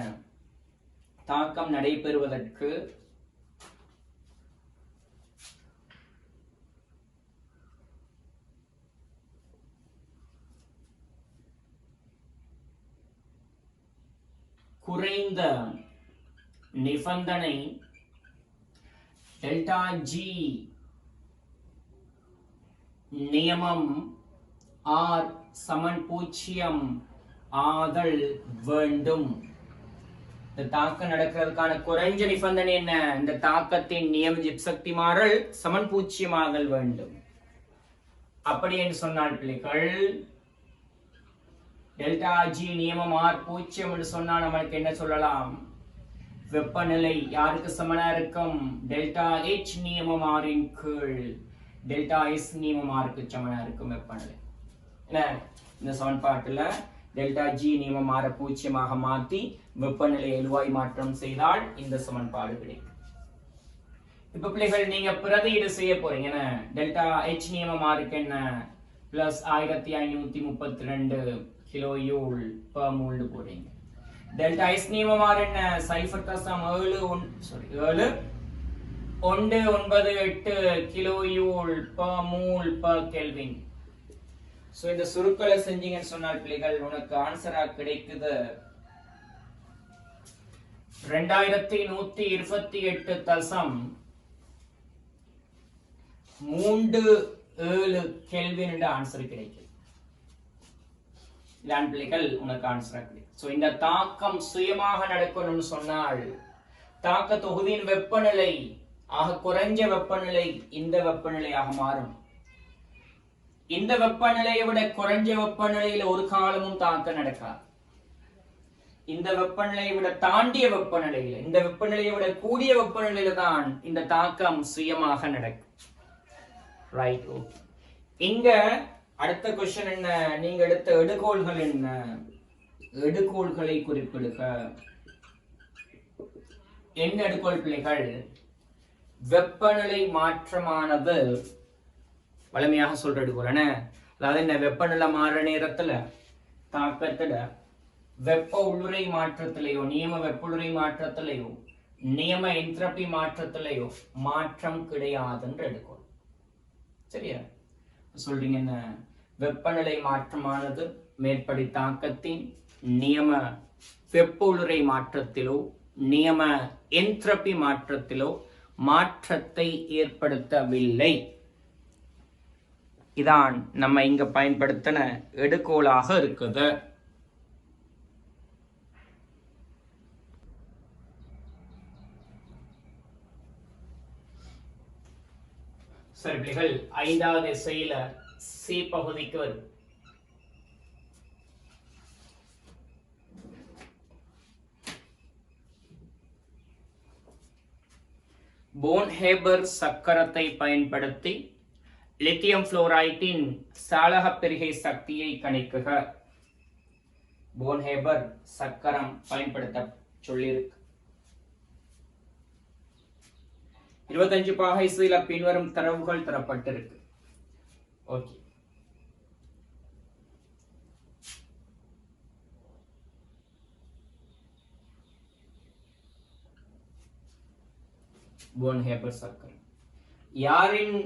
தாக்கம் நடைபெறுவதற்கு குறைந்த நிபந்தனை டெல்டா ஜி நியமம் ஆர் சமன் 0 ஆதல் வேண்டும். இந்த தாக்கம் நடக்கிறதுக்கான குறைஞ்ச நிபந்தனை என்ன? இந்த தாக்கத்தின் நியம ஜிப்சக்தி மாறல் சமன் 0 ஆதல் வேண்டும். அப்படி என்று சொன்னால் பிள்ளைகள் டெல்டா ஜி நியமம் ஆர் 0 என்று சொன்னால் நமக்கு என்ன சொல்லலாம்? வெப்பநிலை யாருக்கு சமனா இருக்கும்? டெல்டா H நியமம் ஆரின் கீழ் டெல்டா S நியமம் ஆருக்கு சமனா இருக்கும் வெப்பநிலை. இந்த சமன்பாட்டுல டெல்டா ஜி நியமம் ஆர 0 மாற்றி வெப்பநிலை எழுவாய் மாற்றம் செய்தால் இந்த சமன்பாடு கிடைக்கும். இப்ப பிள்ளைகள் நீங்க பிரதியீடு செய்ய போறீங்க. டெல்டா H நியமம் ஆருக்கு என்ன? Plus 1532 kilo joule per mole போறீங்க. டெல்டா S நியமம் ஆர் என்ன? 0.798 kilo joule per mole per kelvin. So இந்த சுருக்களை செஞ்சீங்கன்னு சொன்னால் பிள்ளைகள் உனக்கு ஆன்சரா கிடைக்குது 2128.37 கெல்வின் என்ற ஆன்சர் கிடைக்கும். இதான் பிள்ளைகள் உனக்கு ஆன்சரா கிடைக்கும். சோ இந்த தாக்கம் சுயமாக நடக்கணும்னு சொன்னால் தாக்க தொகுதியின் வெப்பநிலை ஆக குறைஞ்ச வெப்பநிலை இந்த வெப்பநிலையாக மாறும். இந்த வெப்பநிலையை விட குறைஞ்ச வெப்பநிலையில ஒரு காலமும் தாக்கம் நடக்காது. இந்த வெப்பநிலையை விட தாண்டிய வெப்பநிலையில, இந்த வெப்பநிலையை விட கூடிய வெப்பநிலையில தான் இந்த தாக்கம் சுயமாக நடக்கும். ரைட். இங்க அடுத்த கொஸ்டின் என்ன? நீங்க எடுத்த எடுகோள்கள் என்ன? எடுகோள்களை குறிப்பிடுக. என்ன எடுகோள் பிள்ளைகள்? வெப்பநிலை மாற்றமானது வலிமையாக சொல்ற எடுகோள். அதாவது என்ன? வெப்பநிலை மாற நேரத்துல தாக்கத்துல வெப்ப உள்ளுறை மாற்றத்திலேயோ நியம வெப்ப உள்ளுறை மாற்றத்திலேயோ நியம என்ட்ரோபி மாற்றத்திலேயோ மாற்றம் கிடையாதுன்ற எடுக்கோள். சரியா? சொல்றீங்க என்ன? வெப்பநிலை மாற்றமானது மேற்படி தாக்கத்தின் நியம வெப்ப உள்ளுறை மாற்றத்திலோ நியம என்ட்ரோபி மாற்றத்திலோ மாற்றத்தை ஏற்படுத்தவில்லை. இதான் நம்ம இங்க பயன்படுத்தின எடுகோளாக இருக்குது. சரி பிள்ளைகள், 5வது எஸ்ஐல சி பகுதிக்கு வரும். போன்ஹேபர் சக்கரத்தை பயன்படுத்தி லித்தியம் புளோரைட்டின் சாளக பெருகை சக்தியை கணிக்குக. போன்ஹேபர் சக்கரம் பயன்படுத்த சொல்லியிருக்கு. 25 பாகைசில பின்வரும் தரவுகள் தரப்பட்டிருக்கு. ஓகே, போன்ஹேபர் சக்கரம் யாரின்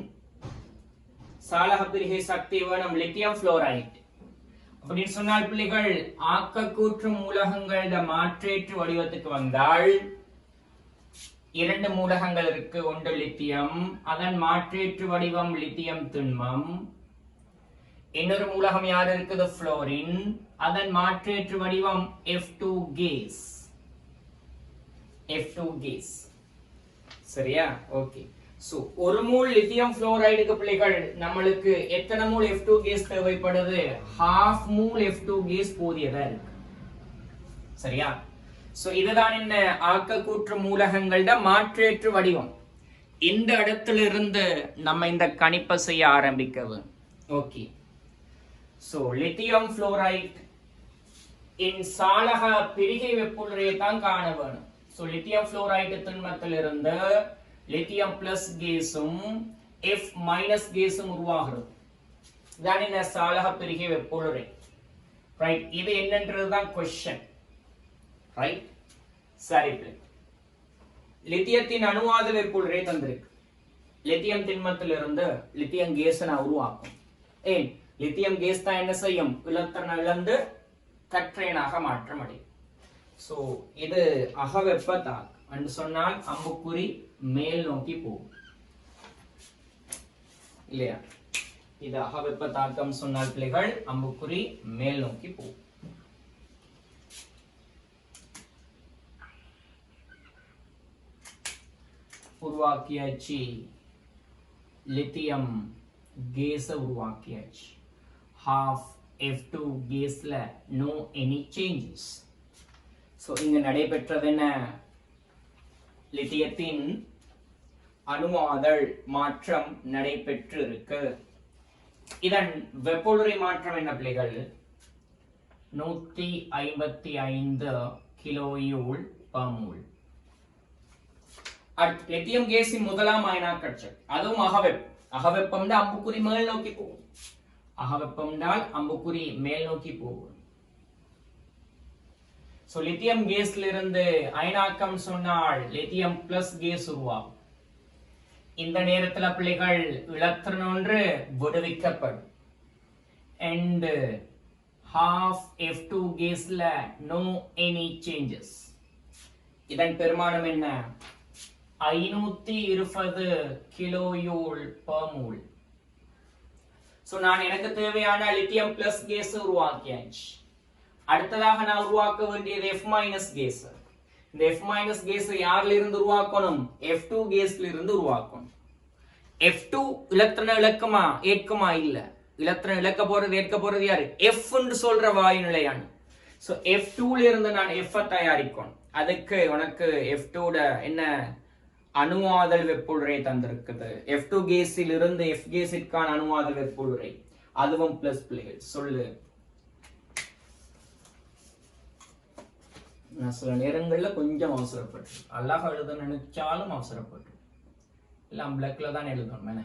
சாளக பிரிகை சக்தி வேணும்? Lithium fluoride. அப்படின்னு சொன்னால் பிள்ளைகள் ஆக்கக்கூற்று மூலகங்கள் மாற்றேற்று வடிவத்துக்கு வந்தால் 2 மூலகங்கள் இருக்கு. ஒன்று லித்தியம், அதன் மாற்றேற்று வடிவம் லித்தியம் திண்மம். இன்னொரு மூலகம் யார் இருக்குது? புளோரின். அதன் மாற்றேற்று வடிவம் F2 கேஸ். F2 gas. சரியா? ஓகே. சோ ஒரு மோல் லித்தியம் புளோரைடுக்கு பிள்ளைகள் நம்மளுக்கு எத்தனை மோல் F2 கேஸ் தேவைப்படுது? half மோல் F2 கேஸ் போதியதா இருக்கு. சரியா? சோ இதுதான் என்ன ஆக்கக்கூற்று மூலகங்களோட மாற்றேற்று வடிவம். இந்த இடத்துல இருந்து நம்ம இந்த கணிப்பை செய்ய ஆரம்பிக்கவும். ஓகே. சோ லித்தியம் புளோரைட் இன் சாலக பிரிகை வெப்புள்ளரையை தான் காண வேணும். சோ லித்தியம் புளோரைடு திண்மத்திலிருந்து லித்தியம் பிளஸ் கேஸும் F மைனஸ் கேஸும் உருவாகிறது. இதான் என்ன சாலக பிரிகை வெப்புள்ளரை. ரைட். இது என்னன்றதுதான் क्वेश्चन. ரைட். சரி. லித்தியத்தின் அணுவாத வெப்புள்ளரை தந்திருக்கு. லித்தியம் திண்மத்திலிருந்து லித்தியம் கேஸை உருவாக்கும். ஏன்? லித்தியம் கேஸ் தான் என்ன செய்யும்? இலத்திரன் இழந்து கற்றேனாக மாற்றம் அடையும். சோ இது அகவெப்ப தாக்கம் என்று சொன்னால் அம்புக்குறி மேல் நோக்கி போகும் இல்லையா? இது அகவெப்ப தாக்கம் சொன்னால் பிள்ளைகள் அம்புக்குறி மேல் நோக்கி போகும். உருவாக்கியாச்சு. லித்தியம் கேஸ உருவாக்கியாச்சு. half F2 கேஸ்ல no any changes. சோ இங்க நடைபெற்றது என்ன? லித்தியத்தின் அணுவாதல் மாற்றம் நடைபெற்று இருக்கு. இதன் வெப்பொழுரை மாற்றம் என்ன பிள்ளைகள்? 155 கிலோஜூல் per mole. லித்தியம் கேஸின் முதலாம் அயனாக்கற்சல், அதுவும் அகவெப்பம். அகவெப்பம் அம்புக்குறி மேல் நோக்கி போகும். அகவெப்பம் அம்புக்குறி மேல் நோக்கி போகும். சோ லித்தியம் கேஸ்ல இருந்து அயனாக்கம் சொன்னால் லித்தியம் பிளஸ் கேஸ் உருவாகும். இந்த நேரத்துல பிள்ளைகள் இலத்திரன் ஒன்று விடுவிக்கப்படும். and half F2 கேஸ்ல no any changes. இதன் பெருமானம் என்ன? 520 கிலோஜூல் per mole. சோ நான் எனக்கு தேவையான லித்தியம் பிளஸ் கேஸ் உருவாக்கியாச்சு. அடுத்ததாக நான் உருவாக்க வேண்டியது F மைனஸ் கேஸ். இந்த F மைனஸ் கேஸ் யார்ல இருந்து உருவாக்கணும்? F2 கேஸ்ல இருந்து உருவாக்கணும். F2 இலத்திரன் இலக்கமா ஏற்கமா? இல்ல. இலத்திரன் இலக்க போறது ஏற்க போறது யாரு? F ன்னு சொல்ற வாயு நிலையானு. சோ F2 ல இருந்து நான் F தயாரிக்கணும். அதுக்கு உனக்கு F2 என்ன அணுவாதல் வெப்புழுரை தந்திருக்குது. F2 கேஸில் இருந்து F கேஸிற்கான அணுவாதல் வெப்புழுரை, அதுவும் பிளஸ் பிள்ளைகள் சொல்லு. நான் சில நேரங்கள்ல கொஞ்சம் அவசரப்பட்டு அழகா எழுத நினைச்சாலும் அவசரப்பட்டு எல்லாம் பிளாக்ல தான் எழுதணும். என்ன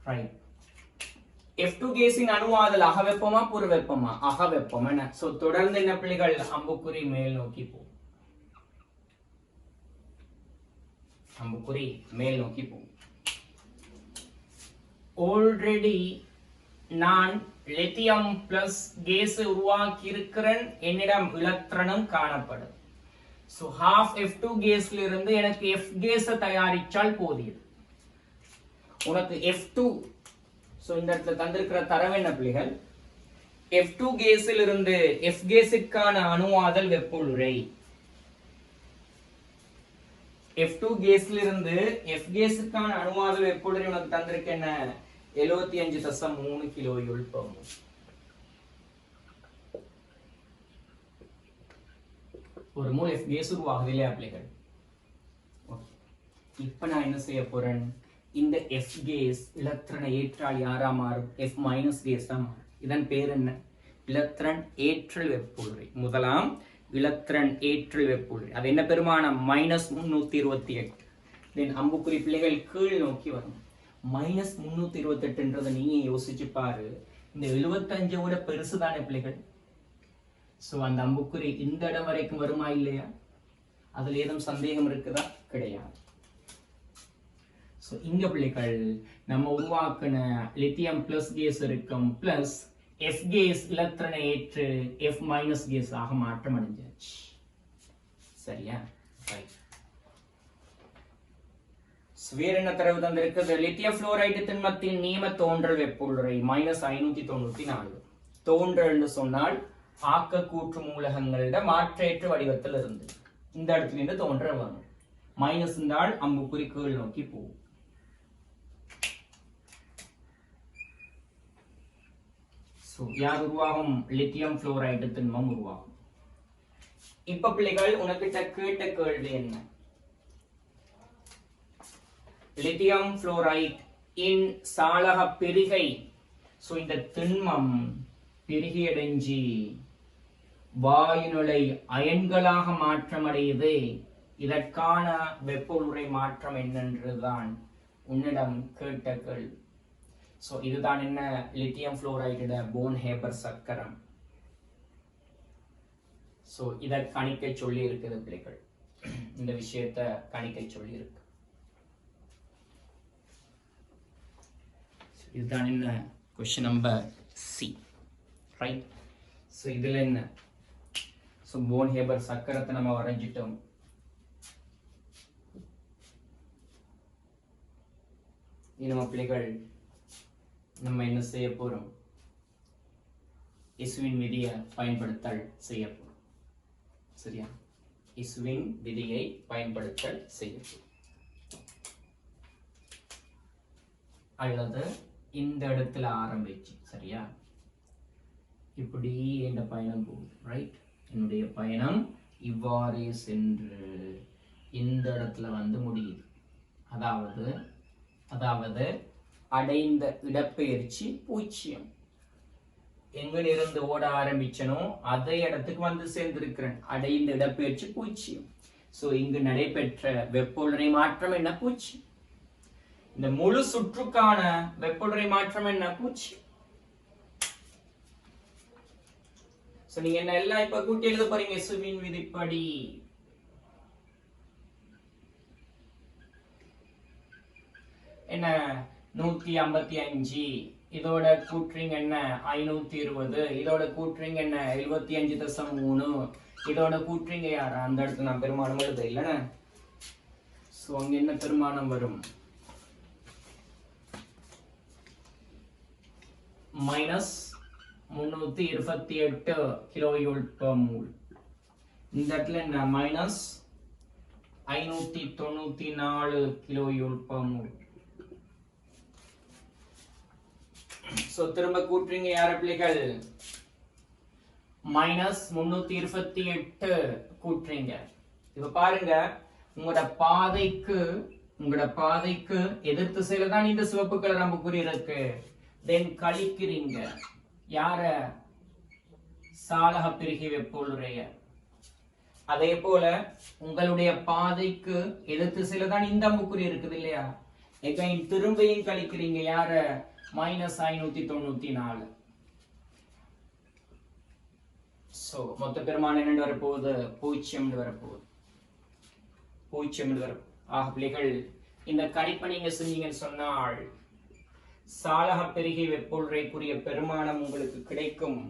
ரைட். F2 கேஸின் அணுவாதல் அகவெப்பமா புறவெப்பமா? அகவெப்பம். என்ன? சோ தொடர்ந்து என்ன பிள்ளைகள்? அம்புக்குறி மேல் நோக்கி போகும். அம்புக்குறி மேல் நோக்கி போகும். ஆல்ரெடி நான் லித்தியம் பிளஸ் கேஸ் உருவாக்கி இருக்கிறேன். என்னிடம் இலத்திரனும் காணப்படும். சோ half F2 கேஸ்ல இருந்து எனக்கு F கேஸ தயாரிச்சால் போதியது. உனக்கு F2 சோ இந்த இடத்துல தந்திருக்கிற தரவு என்ன பிள்ளைகள்? F2 கேஸில் இருந்து F கேஸிற்கான அணுவாதல் வெப்புழுரை. F2 கேஸில் இருந்து F கேஸிற்கான அணுவாதல் வெப்புழுரை உனக்கு தந்திருக்க என்ன? 75.3 கிலோஜூல் per mole. ஒரு மோல் F கேஸ் உருவாகுது இல்லையா பிள்ளைகள்? இப்ப நான் என்ன செய்ய போறேன்? இந்த F கேஸ் இலத்திரனை ஏற்றால் யாரா மாறும்? F மைனஸ் கேஸ் தான் மாறும். இதன் பேர் என்ன? இலத்திரன் ஏற்றல் வெப்புழுரை. முதலாம் இலத்திரன் ஏற்றல் வெப்புழுரை. அது என்ன பெருமானம்? -328. தென் அம்புக்குறி பிள்ளைகள் கீழ் நோக்கி வரும். -328 நீங்க யோசிச்சு பாரு. இந்த 75 விட பெருசுதானே பிள்ளைகள்? சோ அந்த அம்புக்குறி இந்த இடம் வரைக்கும் வருமா இல்லையா? அதுல ஏதும் சந்தேகம் இருக்குதா? கிடையாது. சோ இங்க பிள்ளைகள் நம்ம உருவாக்கின லித்தியம் பிளஸ் கேஸ் இருக்கும் பிளஸ் F கேஸ் இலத்திரனை ஏற்று F மைனஸ் கேஸ் ஆக மாற்றம் அடைஞ்சாச்சு. சரியா? ரைட். வேற என்ன தரவு தந்திருக்குது? லித்தியம் புளோரைடு திண்மத்தின் நீம தோன்றல் வெப்புள்ளரை -594. தோன்றல் சொன்னால் ஆக்க கூற்று மூலகங்களிட மாற்றேற்ற வடிவத்தில் இருந்து இந்த இடத்துல இருந்து தோன்ற வேணும். மைனஸ் இருந்தால் அம்புக்குறி கீழ் நோக்கி போகும். யார் உருவாகும்? லித்தியம் புளோரைடு திண்மம் உருவாகும். இப்ப பிள்ளைகள் உனக்கிட்ட கேட்ட கேள்வி என்ன? லித்தியம் புளோரைட் இன் சாளக பெருகை. இந்த திண்மம் பெருகியடைஞ்சி வாயுநிலை அயன்களாக மாற்றமடையுது. இதற்கான வெப்ப உறை மாற்றம் என்னன்றதுதான் உன்னிடம் கேட்ட கேள்வி. இதுதான் என்ன? லித்தியம் புளோரைட போன் ஹேபர் சக்கரம். இதை கணிக்க சொல்லி இருக்குது பிள்ளைகள். இந்த விஷயத்தை கணிக்க சொல்லி இருக்கு. இதுதான் என்ன? Question number C. ரைட். இதுல என்ன? போன் ஹேபர் சக்கரத்தை நம்ம வரைஞ்சிட்டோம். நம்ம பிள்ளைகள் நம்ம என்ன செய்ய போறோம்? இசுவின் விதியை பயன்படுத்தல் செய்ய போறோம். சரியா? இசுவின் விதியை பயன்படுத்தல் செய்ய போறோம். அல்லது இந்த இடத்துல ஆரம்பிச்சு, சரியா? இப்படி என் பயணம் போகுது. ரைட். என்னுடைய பயணம் இவ்வாறே சென்று இந்த இடத்துல வந்து முடியுது. அதாவது அடைந்த இடப்பெயர்ச்சி 0. எங்கிருந்து ஓட ஆரம்பிச்சனோ அதே இடத்துக்கு வந்து சேர்ந்திருக்கிறேன். அடைந்த இடப்பெயர்ச்சி 0. இங்கு நடைபெற்ற வெப்பொழுறை மாற்றம் என்ன? 0. இந்த முழு சுற்றுக்கான வெப்பொழுறை மாற்றம் என்ன? 0. நீங்க என்ன எல்லாம் இப்ப கூட்டி எழுத போறீங்க. இசுவின் விதிப்படி என்ன? 155. இதோட கூட்டுறீங்க என்ன? 520. இதோட கூட்டுறீங்க என்ன? 75.3. இதோட கூட்டுறீங்க யார்? அந்த இடத்துல நான் பெருமானம் எழுத இல்லைன்னா. அங்க என்ன பெருமானம் வரும்? -328 கிலோஜூல் per mole. இந்த இடத்துல என்ன? -594 கிலோஜூல் per mole. திரும்ப கூட்டுறீங்க யார பிள்ளைகள்? -328 கூட்டுறீங்க. இப்ப பாருங்க, உங்களோட பாதைக்கு எதிர் திசையில தான் இந்த சிவப்பு கலர் அம்புக்குறி இருக்கு. தென் கழிக்கிறீங்க யார? சாளக பெருகி வெப்பொழுறைய. அதே போல உங்களுடைய பாதைக்கு எதிர் திசையில தான் இந்த அம்புக்குறி இருக்குது இல்லையா? எகைன் திரும்பியும் கழிக்கிறீங்க யார? -594. மொத்த பெருமானம் என்ன வரப்போகுது? 0 வரப்போகுது. 0 வரும். பிள்ளைகள், இந்த கணிப்பை நீங்க செஞ்சீங்கன்னு சொன்னால் சாளக பெருகி வெப்பொழுறைக்குரிய பெருமானம் உங்களுக்கு கிடைக்கும்.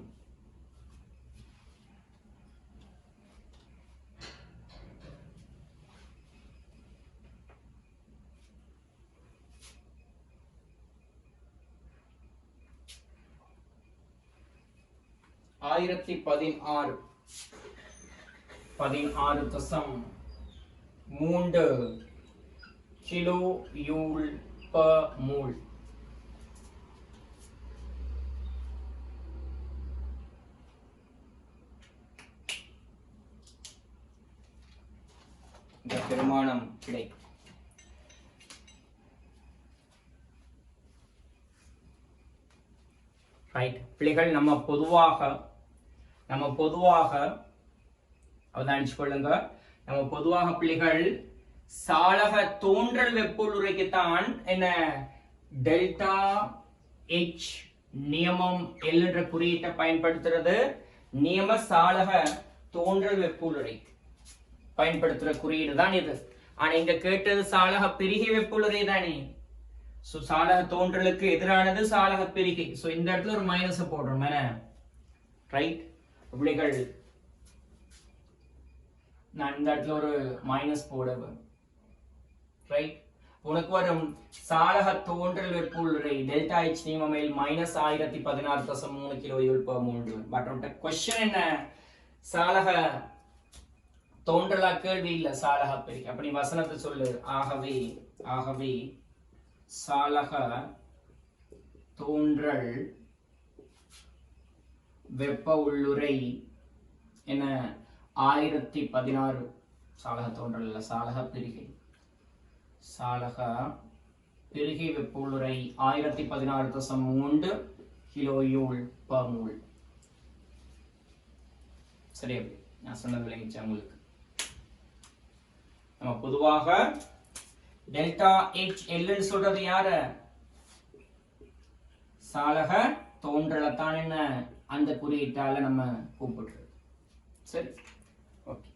ஆயிரத்தி 16.3 கிலோ யூல் per mole. இந்த பெருமானம் கிடைக்கும். ரைட். பிள்ளைகள், நம்ம பொதுவாக அவதானிச்சு கொள்ளுங்க. நம்ம பொதுவாக பிள்ளைகள் சாளக தோன்றல் வெப்பொழுறைக்கு தான் என்ன டெல்டா H நியமம் L என்ற குறியீட்டை பயன்படுத்துறது. நியம சாளக தோன்றல் வெப்பொழுறைக்கு பயன்படுத்துற குறியீடு தான் இது. ஆனா இங்க கேட்டது சாளக பெருகி வெப்பொழுறை தானே. சாளக தோன்றலுக்கு எதிரானது சாளக பெருகி. இந்த இடத்துல ஒரு மைனஸ் போடுறோம். ரைட். பிள்ளைகள், நான் இந்த இடத்துல ஒரு மைனஸ் போடுவேன். ரைட். உனக்கு வரும் சாளக தோன்றல் வெப்புள்ளரை டெல்டா H நீமமேல் -1016.3 kJ/mol. பட் உன்ட क्वेश्चन என்ன சாளக தோன்றலா கேள்வி இல்ல சாளக பெருக்கி. அப்ப நீ வசனத்தை சொல்லு. ஆகவே சாளக தோன்றல் வெப்ப உள்ளுரை என்ன 1016 சாளக தோன்றல் இல்ல சாளக பெருகை. சாளக பெருகை வெப்ப உள்ளுரை 1016.3 kJ/mol. சரியா? நான் சொன்னது விளங்கிச்சா உங்களுக்கு? நம்ம பொதுவாக டெல்டா H L சொல்றது யார? சாளக தோன்றலத்தான் என்ன அந்த குறியீட்டால நம்ம கூப்பிடுறது. சரி, ஓகே.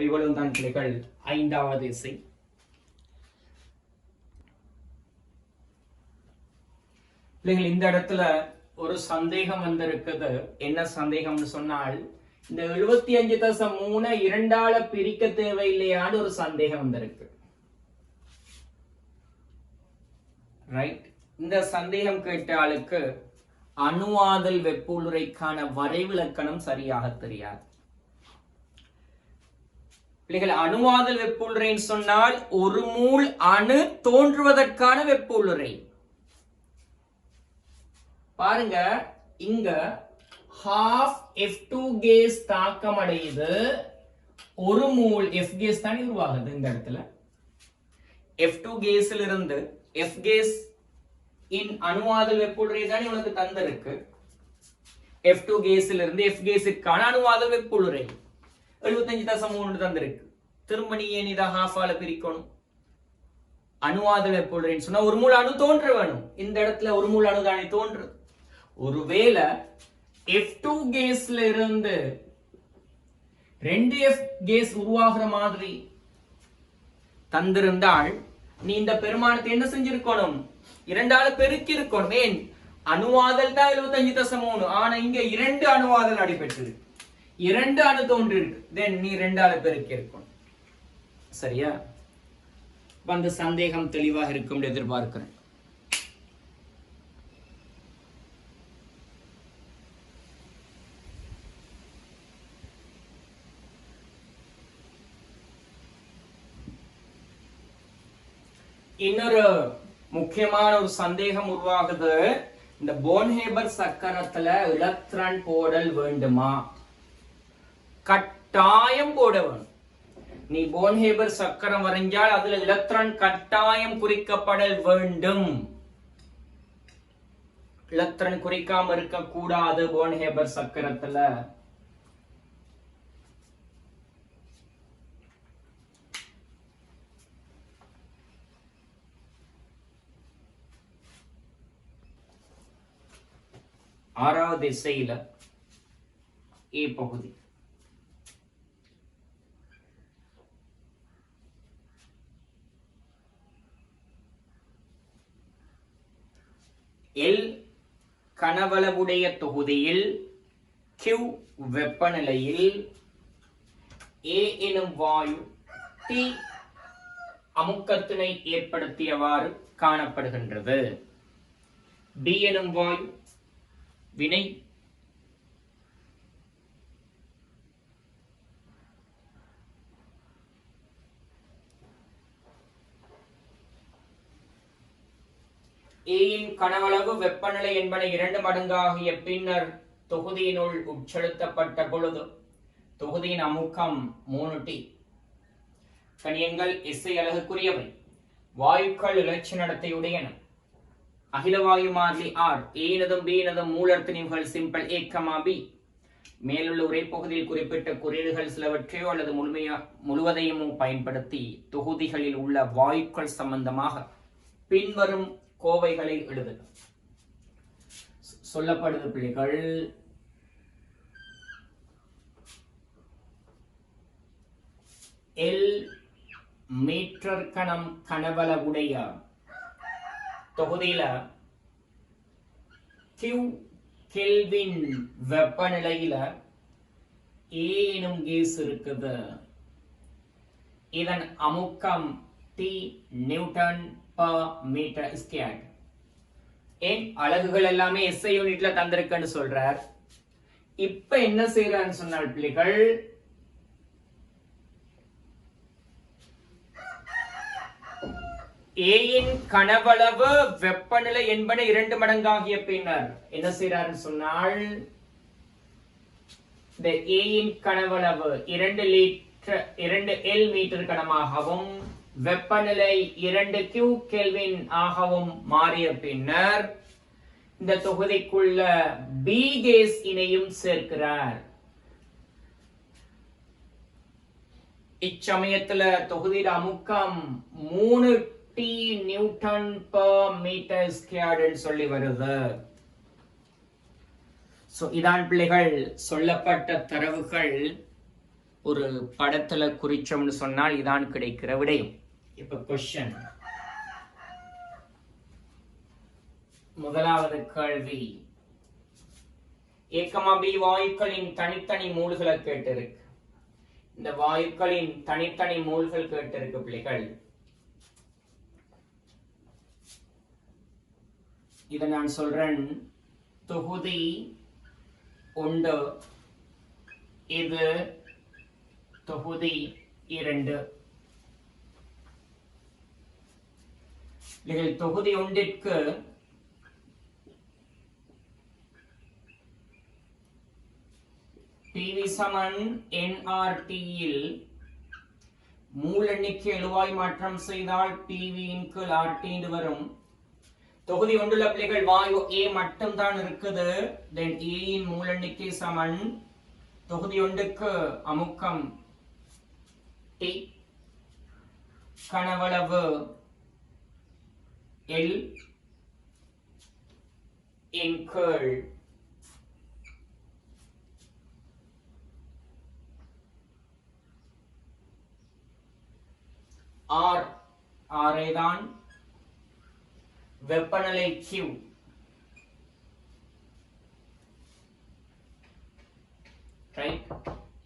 இவ்வளவு தான் பிள்ளைகள் 5வது இசை. பிள்ளைகள் இந்த இடத்துல ஒரு சந்தேகம் வந்திருக்குது. என்ன சந்தேகம்னு சொன்னால், இந்த 75.3 இரண்டால பிரிக்க தேவையில்லையான்னு ஒரு சந்தேகம் வந்திருக்கு. ரைட்? இந்த சந்தேகம் கேட்ட ஆளுக்கு அணுவாதல் வெப்புளுரைக்கான வரைவிலக்கணம் சரியாக தெரியாது. பிள்ளைகள், அணுவாதல் வெப்புளுரைன்னு சொன்னால் ஒரு மூல் அணு தோன்றுவதற்கான வெப்புளுரை. பாருங்க, இங்க half F2 கேஸ் தாக்கம் அடையுது, ஒரு மூல் F கேஸ் தான் உருவாகுது. இந்த இடத்துல F2 கேஸ்ல இருந்து F கேஸ் இன் அணுவாதல் வெப்புளுரை தான் உனக்கு தந்திருக்கு. F2 கேஸ்ல இருந்து F கேஸுக்கான அணுவாதல் வெப்புளுரை 75.3 தந்திருக்கு. திரும்ப நீ ஏன் இதை ஹாஃபால பிரிக்கணும்? அணுவாதல் வெப்புளுரைன்னு சொன்னா ஒரு மூல அணு தோன்ற வேணும். இந்த இடத்துல ஒரு மூல அணு தானே தோன்று. ஒருவேளை F2 கேஸ்ல இருந்து 2F கேஸ் உருவாகிற மாதிரி தந்திருந்தால் நீ இந்த பெருமானத்தை என்ன செஞ்சிருக்கணும்? இரண்டால பெருக்கி இருக்கணும். ஏன்? அணுவாதல் தான் 75.3, ஆனா இங்க 2 அணுவாதல் நடைபெற்றது, 2 அணு தோன்றி இருக்கு. தென் நீ 2ஆல பெருக்கி இருக்கணும். சரியா? அந்த சந்தேகம் தெளிவாக இருக்கும் எதிர்பார்க்கிறேன். இன்னொரு முக்கியமான ஒரு சந்தேகம் உருவாகுது. இந்த போன்ஹேபர் சக்கரத்துல எலக்ட்ரான் போடல் வேண்டுமா? கட்டாயம் போட வேணும். நீ போன்ஹேபர் சக்கரம் வரைஞ்சால் அதுல எலக்ட்ரான் கட்டாயம் குறிக்கப்படல் வேண்டும். எலக்ட்ரான் குறிக்காம இருக்க கூடாது போன்ஹேபர் சக்கரத்துல. ஆறாவது இசையில ஏ பகுதி. L கனவளவுடைய தொகுதியில் Q வெப்பநிலையில் A எனும் வாயு T அமுக்கத்தினை ஏற்படுத்தியவாறு காணப்படுகின்றது. B எனும் வாயு வினை ஏயின் கனவளவு வெப்பநிலை என்பன 2 மடங்காகிய பின்னர் தொகுதியினுள் உட்செலுத்தப்பட்ட பொழுது தொகுதியின் அமுக்கம் 3T. கணியங்கள் எஸ்ஐ அலகுக்குரியவை. வாயுக்கள் இலட்சி நடத்தையுடையன. அகிலவாயு மாறிலி ஆர் ஏனதும் பீனதும் மூலர் திணிவுகள் சிம்பிள் A, B. மேலுள்ள உரை பகுதியில் குறிப்பிட்ட குறியீடுகள் சிலவற்றையோ அல்லது முழுவதையும் பயன்படுத்தி தொகுதிகளில் உள்ள வாயுக்கள் சம்பந்தமாக பின்வரும் கோவைகளை எழுதுக. சொல்லப்படுது பிள்ளைகள், L மீட்டர் கணம் கனவளவுடைய தொகுதியில Q கெல்வின் வெப்பநிலையில A எனும் கேஸ் இருக்குது. இதன் அமுக்கம் D newton per metre square. ஏன் அலகுகள் எல்லாமே எஸ்ஐ யூனிட்ல தந்திருக்குன்னு சொல்றார். இப்ப என்ன செய்யறான்னு சொன்னால் பிள்ளைகள், ஏயின் கனவளவு வெப்பநிலை என்பன 2 மடங்காகிய பின்னர் என்ன செய்யறாருன்னு சொன்னால், இந்த ஏயின் கனவளவு 2 L மீட்டர் கனமாகவும் வெப்பநிலை 2 Q கெல்வின் ஆகவும் மாறிய பின்னர் இந்த தொகுதிக்குள்ள பி கேஸ் இணையும் சேர்க்கிறார். இச்சமயத்துல தொகுதியில அமுக்கம் 3 T newton per metre squared சொல்லி வருது. இதான் பிள்ளைகள் சொல்லப்பட்ட தரவுகள் ஒரு படத்துல குறிச்சோம்னு சொன்னால் இதான் கிடைக்கிற விடையும். இப்ப கொஸ்டின், முதலாவது கேள்வி, ஏ வாயுக்களின் தனித்தனி மூல்களை கேட்டிருக்கு. இந்த வாயுக்களின் தனித்தனி மூல்கள் கேட்டிருக்கு பிள்ளைகள். இதை நான் சொல்றேன், தொகுதி 1, இது தொகுதி 2. இதில் தொகுதி 1ற்கு டிவி சமன் என்ஆர்டியில் மூல் எண்ணிக்கை எழுவாய் மாற்றம் செய்தால் பிவியின் கீழ் ஆர்டி வரும். தொகுதி 1 பிள்ளைகள் வாயு ஏ மட்டும் தான் இருக்குது. தென் ஏ இன் மூல் எண்ணிக்கை சமன் தொகுதி 1க்கு அமுக்கம் டி, கனவளவு L இன் கீழ் R, R தான் வெப்பநிலை Q.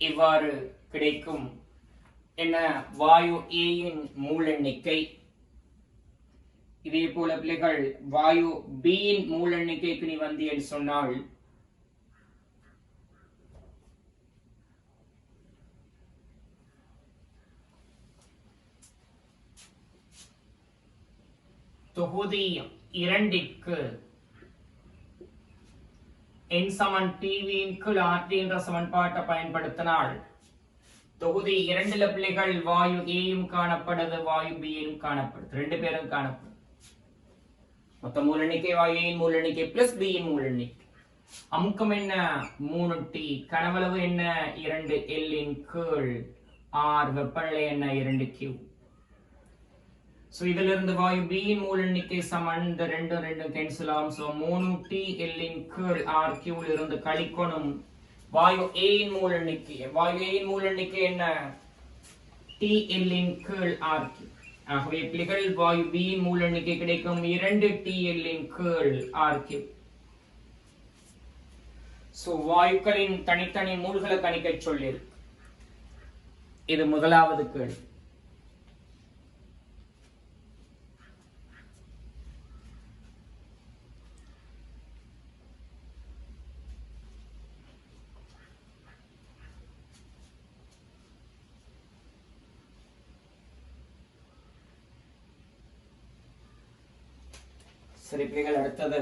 இவ்வாறு கிடைக்கும் என்ன வாயு A இன் மூல் எண்ணிக்கை. இதே போல பிள்ளைகள் வாயு B இன் மூல் எண்ணிக்கைக்கு நீ வந்தீன்னு சொன்னால் தொகுதி 2ற்கு n சமன் டிவி இன் கீழ் ஆர்டி என்ற சமன்பாட்டை பயன்படுத்தினால் தொகுதி 2 பிள்ளைகள் வாயு ஏயும் காணப்படுது, வாயு பியும் காணப்படுது, 2 பேரும் காணப்படுது. மொத்த மூல் எண்ணிக்கை வாயு ஏயின் மூல் எண்ணிக்கை பிளஸ் பி இன் மூல் எண்ணிக்கை. அமுக்கம் என்ன 3T, கனவளவு என்ன 2 L இன் கீழ் R, வெப்பநிலை என்ன 2Q. இதிலிருந்து வாயு B இன் மூல் எண்ணிக்கை சமன், இந்த 2 கேன்சல் ஆகும். 3T L இன் கீழ் RQ இருந்து கழிக்கணும் வாயு A இன் மூல் எண்ணிக்கை. வாயு A இன் மூல் எண்ணிக்கை என்ன TL இன் கீழ் RQ. ஆகவே பிள்ளைகள் வாயு B இன் மூல் எண்ணிக்கை கிடைக்கும் 2TL இன் கீழ் RQ. வாயுக்களின் தனித்தனி மூல்களை கணிக்க சொல்லி இது முதலாவது கேள்வி. சரி பிள்ளைகள், அடுத்தது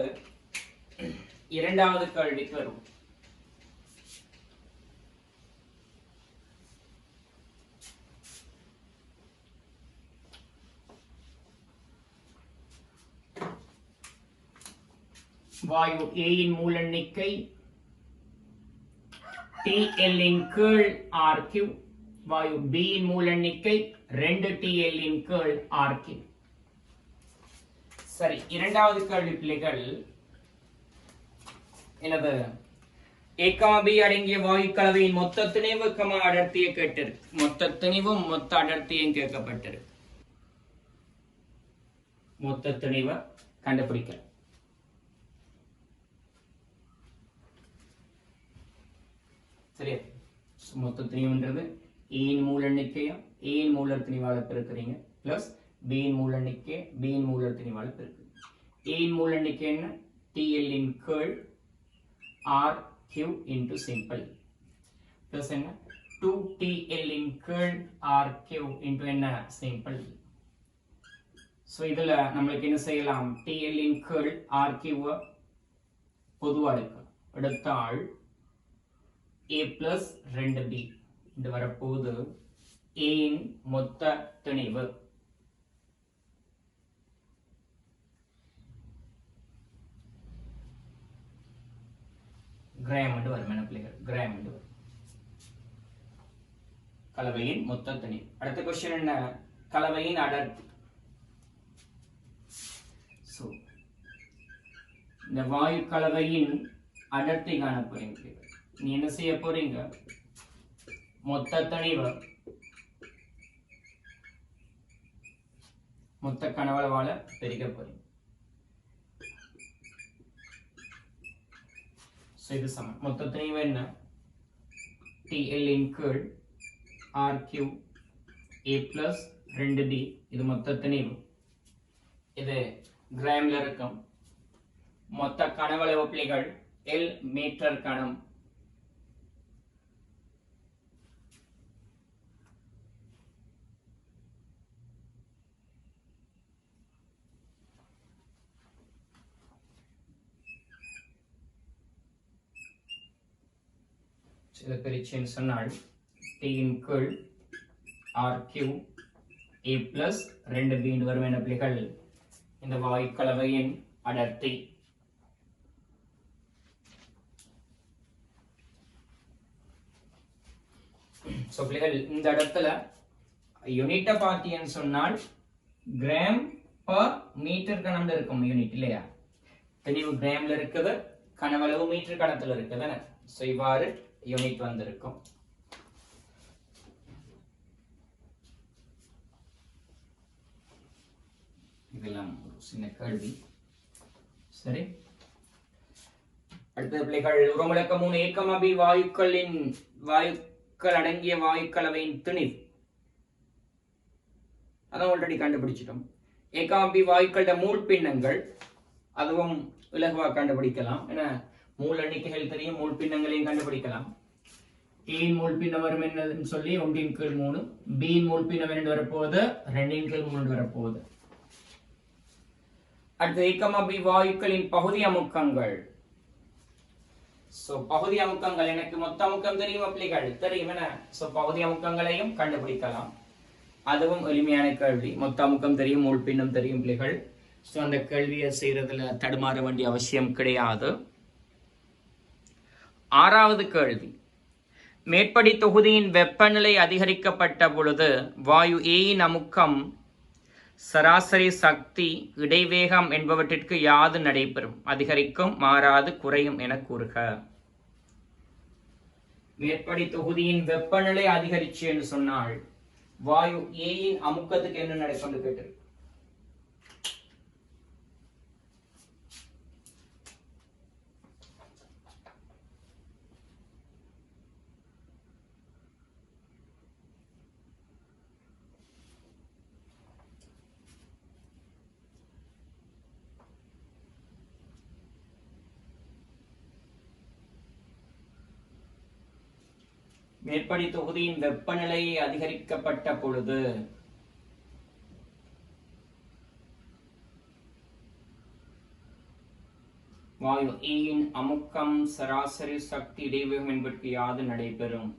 இரண்டாவது கேள்விக்கு வரும். வாயு A இன் மூல் எண்ணிக்கை TL இன் கீழ் RQ, வாயு B இன் மூல் எண்ணிக்கை 2TL இன் கீழ் RQ. சரி, இரண்டாவது கேள்வி பிள்ளைகள் எனது ஏ அடங்கிய வாயு கலவையின் மொத்த திணிவு அடர்த்தியை கேட்டிருக்கு. மொத்த திணிவும் மொத்த அடர்த்தியும் கேட்கப்பட்டிருக்கு. மொத்த திணிவை கண்டுபிடிக்க சரியா? மொத்த திணிவுன்றது ஏன் மூல எண்ணிக்கையா ஏன் மூலர் திணிவால பெருக்கிறீங்க பிளஸ் b இன் மூல் எண்ணிக்கை b இன் மூல் திணிவால் பெருக்கு. a இன் மூல் எண்ணிக்கை என்ன? TL இன் கீழ் r q into simple plus என்ன 2TL இன் கீழ் r q into என்ன simple. ஸோ இதில் நம்மளுக்கு என்ன செய்யலாம்? TL இன் கீழ் r q பொதுவாக எடுத்தால் a plus 2b இது வரப்போது a இன் மொத்த திணிவு கிராம் என்று வரும். என்ன பிள்ளைகள்? கிராம் என்று வரும். கலவையின் மொத்த திணிவு. அடுத்த क्वेश्चन என்ன? கலவையின் அடர்த்தி. சோ இந்த வாயு கலவையின் அடர்த்தி காண போறீங்க. நீ என்ன செய்ய போறீங்க? மொத்த திணிவு மொத்த கனவளவால பெருக்க போறீங்க. இது சமம். மொத்த திணிவு என்ன? TL இன் கீழ் RQ A plus 2B இது மொத்த திணிவு. இது கிராம்ல இருக்கும். மொத்த கனவளவு புள்ளிகள் L மீட்டர் கணம். இதை பிரிச்சேன்னு சொன்னால் T இன் கீழ் RQ A plus 2B வரும். என புள்ளிகள் இந்த வாயு கலவையின் அடர்த்தி. சோ பிள்ளைகள் இந்த இடத்துல யூனிட்டை பார்த்தீங்கன்னு சொன்னால் கிராம் பர் மீட்டர் கணம்ல இருக்கும் யூனிட் இல்லையா? தெளிவு கிராம்ல இருக்குது, கனவளவு மீட்டர் கணத்துல இருக்குது. சோ இவ்வாறு யூனிட் வந்திருக்கும். இதெல்லாம் ஒரு சின்ன கேள்வி. சரி, அடுத்த பிள்ளைகள் உரமுழக்க 3 ஏக்கமபி வாயுக்கள் அடங்கிய வாயுக்கலவையின் திணிவு. அதான் ஆல்ரெடி கண்டுபிடிச்சிட்டோம். ஏக்கமபி வாயுக்களோட மூல் பின்னங்கள் அதுவும் இலகுவா கண்டுபிடிக்கலாம். ஏன்னா மூல் எண்ணிக்கைகள் தெரியும், மூல் பின்னங்களையும் கண்டுபிடிக்கலாம். A இன் மூல் பின்னம் வரும் என்னன்னு சொல்லி 1/3, B இன் மூல் பின்னம் என்ன வரப்போகுது? 2/3 வரப்போகுது. அடுத்து ஏக்கமபி வாயுக்களின் பகுதி அமுக்கங்கள். சோ பகுதி அமுக்கங்கள் எனக்கு மொத்த அமுக்கம் தெரியும் பிள்ளைகள் தெரியும் என்ன? சோ பகுதி அமுக்கங்களையும் கண்டுபிடிக்கலாம். அதுவும் எளிமையான கேள்வி. மொத்த அமுக்கம் தெரியும், மூல் பின்னம் தெரியும் பிள்ளைகள். சோ அந்த கேள்வியை செய்யறதுல தடுமாற வேண்டிய அவசியம் கிடையாது. ஆறாவது கேள்வி. மேற்படி தொகுதியின் வெப்பநிலை அதிகரிக்கப்பட்ட பொழுது வாயு A இன் அமுக்கம், சராசரி சக்தி, இடைவேகம் என்பவற்றிற்கு யாது நடைபெறும்? அதிகரிக்கும், மாறாது, குறையும் என கூறுக. மேற்படி தொகுதியின் வெப்பநிலை அதிகரிச்சு என்று சொன்னால் வாயு A இன் அமுக்கத்துக்கு என்ன நடக்கும் கேட்டு. மேற்படி தொகுதியின் வெப்பநிலை அதிகரிக்கப்பட்ட பொழுது வாயு A இன் அமுக்கம், சராசரி சக்தி, இடைவேகம் என்பதற்கு யாது நடைபெறும்?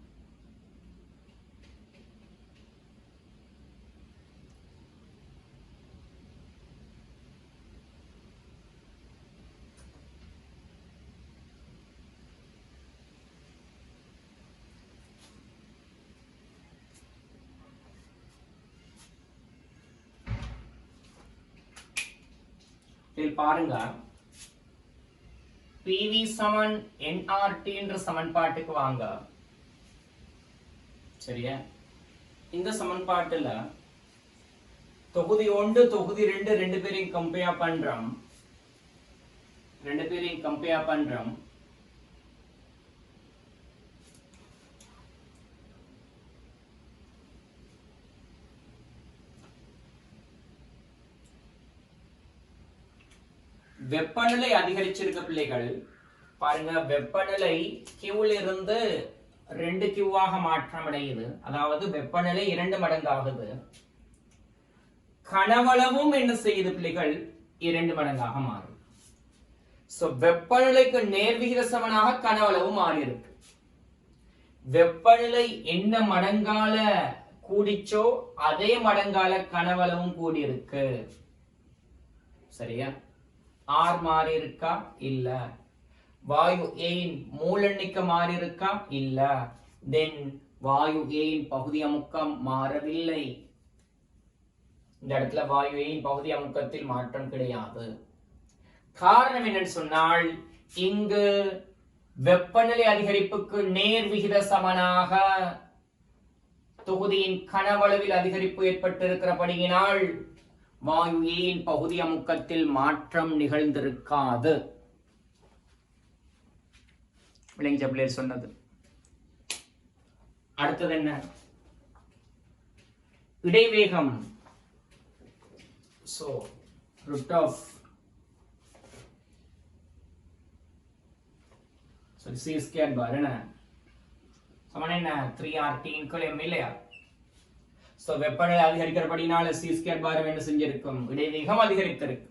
பாருங்க, PV சமன் nRT என்ற சமன்பாட்டுக்கு வாங்க. சரியா? இந்த சமன்பாட்டுல தொகுதி 1 தொகுதி 2 ரெண்டு பேரையும் கம்பேர் பண்றோம். வெப்பநிலை அதிகரிச்சிருக்க பிள்ளைகள் பாருங்க, வெப்பநிலை கியூல இருந்து 2 கியூவாக மாற்றம் அடையுது. அதாவது வெப்பநிலை 2 மடங்கு ஆகுது. கனவளவும் என்ன செய்யுது பிள்ளைகள்? 2 மடங்காக மாறும். சோ வெப்பநிலைக்கு நேர்விகித சமனாக கனவளவு மாறி இருக்கு. வெப்பநிலை என்ன மடங்கால கூடிச்சோ அதே மடங்கால கனவளவும் கூடி இருக்கு. சரியா? ஆர் மாறி இருக்கா? இல்ல. வாயு ஏயின் மூல் எண்ணிக்கை மாறி இருக்கா? இல்ல. தென் வாயு ஏயின் பகுதி அமுக்கம் மாறவில்லை. இந்த இடத்துல வாயு ஏயின் பகுதி அமுக்கத்தில் மாற்றம் கிடையாது. காரணம் என்னன்னு சொன்னால், இங்கு வெப்பநிலை அதிகரிப்புக்கு நேர் விகித சமனாக தொகுதியின் கனவளவில் அதிகரிப்பு ஏற்பட்டிருக்கிறபடியினால் வாயு ஏயின் பகுதி அமுக்கத்தில் மாற்றம் நிகழ்ந்திருக்காது. விளங்கிய சொன்னது. அடுத்தது என்ன? இடைவேகம். So root of c square bar என்ன சமம் என்ன 3RT equal m இல்லையா? சோ வெப்பநிலை அதிகரிக்கிறபடினால c square bar என்ன செஞ்சிருக்கும்? இடைவேகம் அதிகரித்திருக்கு.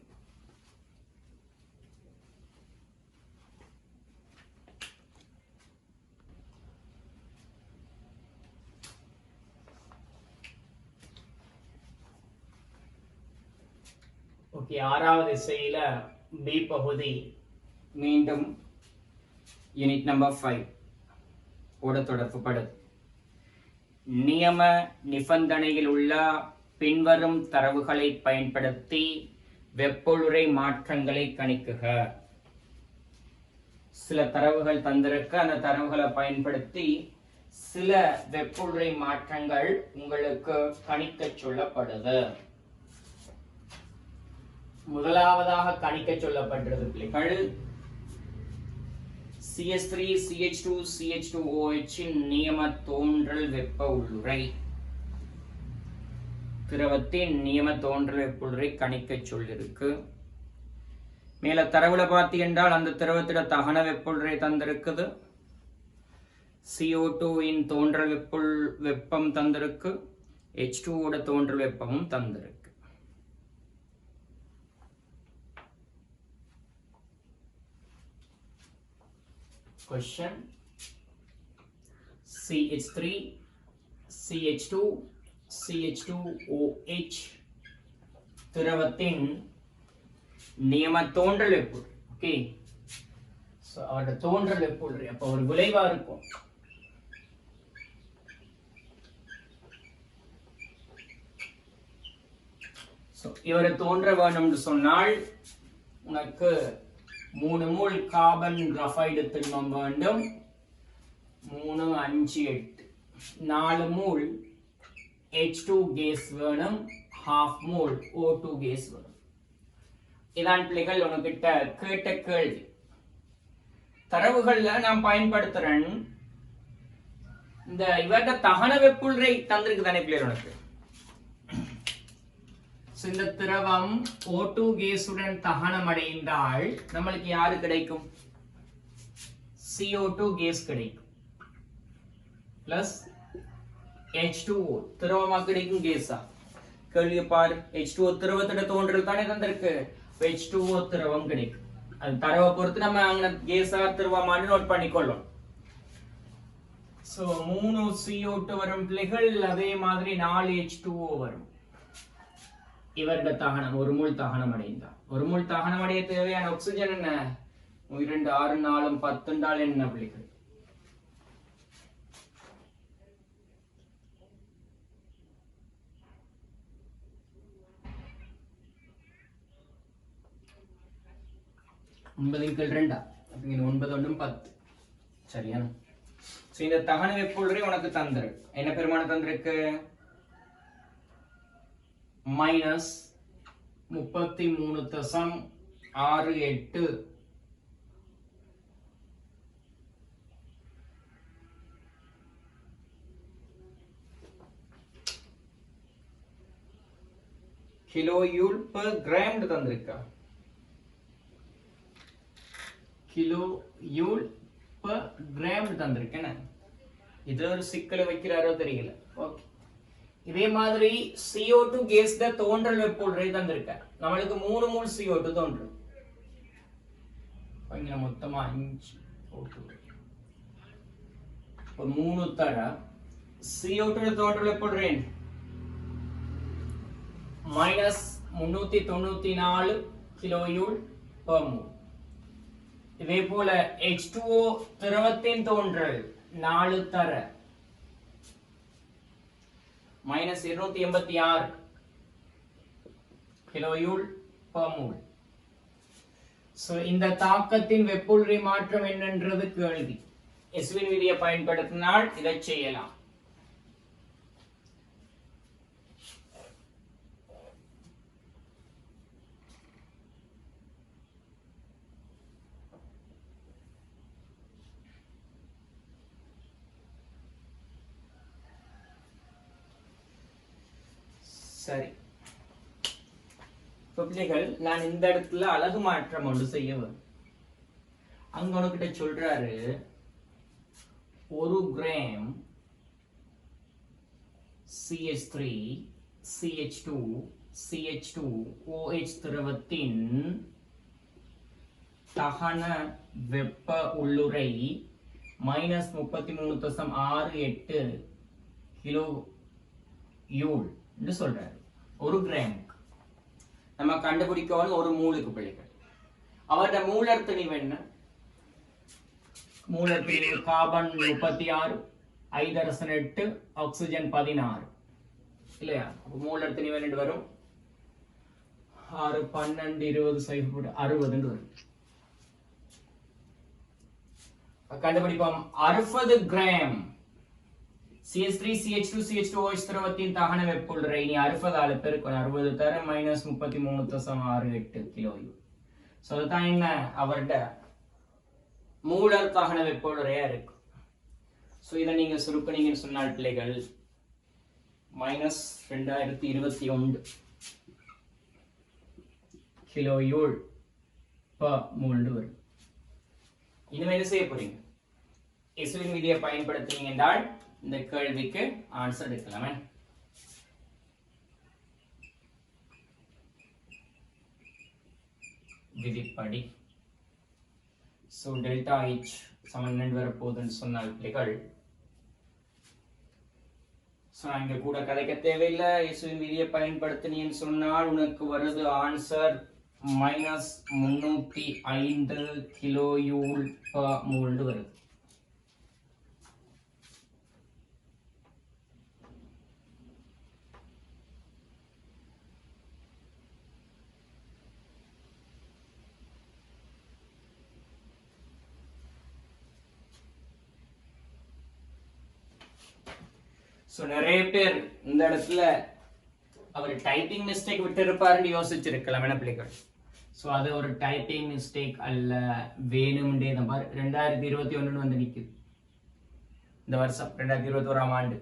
ஓகே, ஆறாவது இசையில பி பகுதி மீண்டும் யூனிட் நம்பர் 5 ஓட தொடர்புபடுது. நியம நிபந்தனையில் உள்ள பின்வரும் தரவுகளை பயன்படுத்தி வெப்பொழுரை மாற்றங்களை கணிக்குக. சில தரவுகள் தந்திருக்க, அந்த தரவுகளை பயன்படுத்தி சில வெப்பொழுரை மாற்றங்கள் உங்களுக்கு கணிக்க சொல்லப்படுது. முதலாவதாக கணிக்க சொல்லப்பட்டது பிள்ளைகள் CH3 CH2 CH2OH இன் நியம தோன்றல் வெப்ப உள்ளுறை. திரவத்தின் நியம தோன்றல் வெப்ப உள்ளுறை கணிக்க சொல்லிருக்கு. மேல தரவுல பார்த்தி என்றால் அந்த திரவத்திட தகன வெப்ப உள்ளுறை தந்திருக்குது. CO2 இன் தோன்றல் வெப்பம் தந்திருக்கு. H2 ஓட தோன்றல் வெப்பமும் தந்திருக்கு. Question: CH3 CH2 CH2OH திரவத்தின் நியம தோன்றல் வெப்ப. ஓகே, சோ அவரோட தோன்றல் வெப்ப உள்ளுறை அப்ப ஒரு விளைவா இருக்கும். சோ இவரை தோன்ற வேணும்னு சொன்னால் உனக்கு 3 மோல் கார்பன் கிராஃபைடு திண்மம் வேண்டும். 3 5 8 4 மோல் H2 கேஸ் வேணும். 1/2 மோல் O2 கேஸ் வேணும். இதான் பிள்ளைகள் உனக்கிட்ட கேட்ட கேள்வி. தரவுகள்ல நான் பயன்படுத்துறேன். இந்த இவர்ட தகன வெப்புள்ளரை தந்திருக்கு தானே பிள்ளைகள் உனக்கு. இந்த திரவம் O2 கேஸுடன் தகனம் அடைந்தால் நம்மளுக்கு யாரு கிடைக்கும்? CO2 கேஸ் கிடைக்கும். பிளஸ் H2O திரவமா கிடைக்கும் கேஸா? கேள்வி பாரு. H2O திரவத்தோட தோன்றல் தானே தந்திருக்கு. H2O திரவம் கிடைக்கும். அது தரவை பொறுத்து நம்ம அங்க கேஸா திரவமானு நோட் பண்ணிக்கொள்ளும். சோ 3 CO2 வரும் பிள்ளைகள். அதே மாதிரி 4 H2O வரும். இவருட தகனம் 1 மோல் தகனம் அடைந்தார். 1 மோல் தகனம் அடைய தேவையான ஆக்சிஜன் என்ன? 2 6 4 10 என்றால் என்ன பிள்ளைகள்? ஒன்பதின் கீழ் 2 9 1 10. சரியா? இந்த தகன வெப்ப உள்ளுறை உனக்கு தந்திருக்கு. என்ன பெருமானம் தந்திருக்கு? -33.68 கிலோ யூல் per கிராம் தந்திருக்கா. கிலோ யூல் பர் கிராம் தந்திருக்கேன். இது ஒரு சிக்கலை வைக்கிறாரோ தெரியல. ஓகே, இதே மாதிரி CO2 கேஸ் தோன்றல் வெப்பொழுறை தந்திருக்க. நம்மளுக்கு 3 மோல் CO2 தோன்றும். இங்க மொத்தமா 5 ஒரு 3 தர CO2 தோன்றல் வெப்பொழுறை -394 கிலோஜூல் பெர் மோல். இதே போல H2O திரவத்தின் தோன்றல் 4 தர -286 கிலோஜூல் பெர் மோல். சோ இந்த தாக்கத்தின் வெப்பொழுறை மாற்றம் என்னன்றது கேள்வி. எஸ்வின் விதியை பயன்படுத்தினால் இதை செய்யலாம். சரி, பிள்ளைகள், நான் இந்த இடத்துல அழகு மாற்றம் ஒன்று செய்யவும். அங்க உனக்கிட்ட சொல்றாரு 1 கிராம் CH3 CH2 CH2OH திரவத்தின் தகன வெப்ப உள்ளுறை -33.68 கிலோ யூல் என்று சொல்றாரு. 1 கிராமுக்கு நம்ம கண்டுபிடிக்கணும் 1 மூலுக்கு பிள்ளைகள். அவரோட மூலர் திணிவு என்ன? மூலர் திணிவு கார்பன் 36, ஹைட்ரஜன் 8, ஆக்சிஜன் 16 இல்லையா? மூலர் திணிவு என்ன வரும்? 6 12 20 60 வரும். கண்டுபிடிப்போம். 60 கிராம் CH3 CH2 CH2OH திரவத்தின் தகன வெப்பொழுறை நீ 60 ஆல பெருக்கணும். 60 தர -33.68 கிலோஜூல். சோ அதுதான் என்ன அவரோட மூலர் தகன வெப்பொழுறையா இருக்கும். சோ இதை நீங்க சுருக்கணீங்கன்னு சொன்னால் பிள்ளைகள் -2021 கிலோஜூல் பர் மோல் வரும். இனிமே என்ன செய்ய போறீங்க? எஸ்வின் விதியை பயன்படுத்தினீங்க என்றால் இந்த கேள்விக்கு ஆன்சர் எடுக்கலாமே. விதிப்படி சோ டெல்டா H சமன் வரப்போகுதுன்னு சொன்னால் பிள்ளைகள், சோ இங்க கூட கதைக்க தேவையில்லை. எஸ்வின் விதியை பயன்படுத்தினீன்னு சொன்னால் உனக்கு வருது ஆன்சர் -305 கிலோஜூல் பர் மோல் வருது. சோ நிறைய பேர் இந்த இடத்துல அவர் டைப்பிங் மிஸ்டேக் விட்டு இருப்பாருன்னு யோசிச்சிருக்கலாம் என்ன பிள்ளைகள். சோ அது ஒரு டைப்பிங் மிஸ்டேக் அல்ல, வேணும்ன்றே தான். 2021 வந்து நிக்குது இந்த வருஷம், 2021ஆம் ஆண்டு.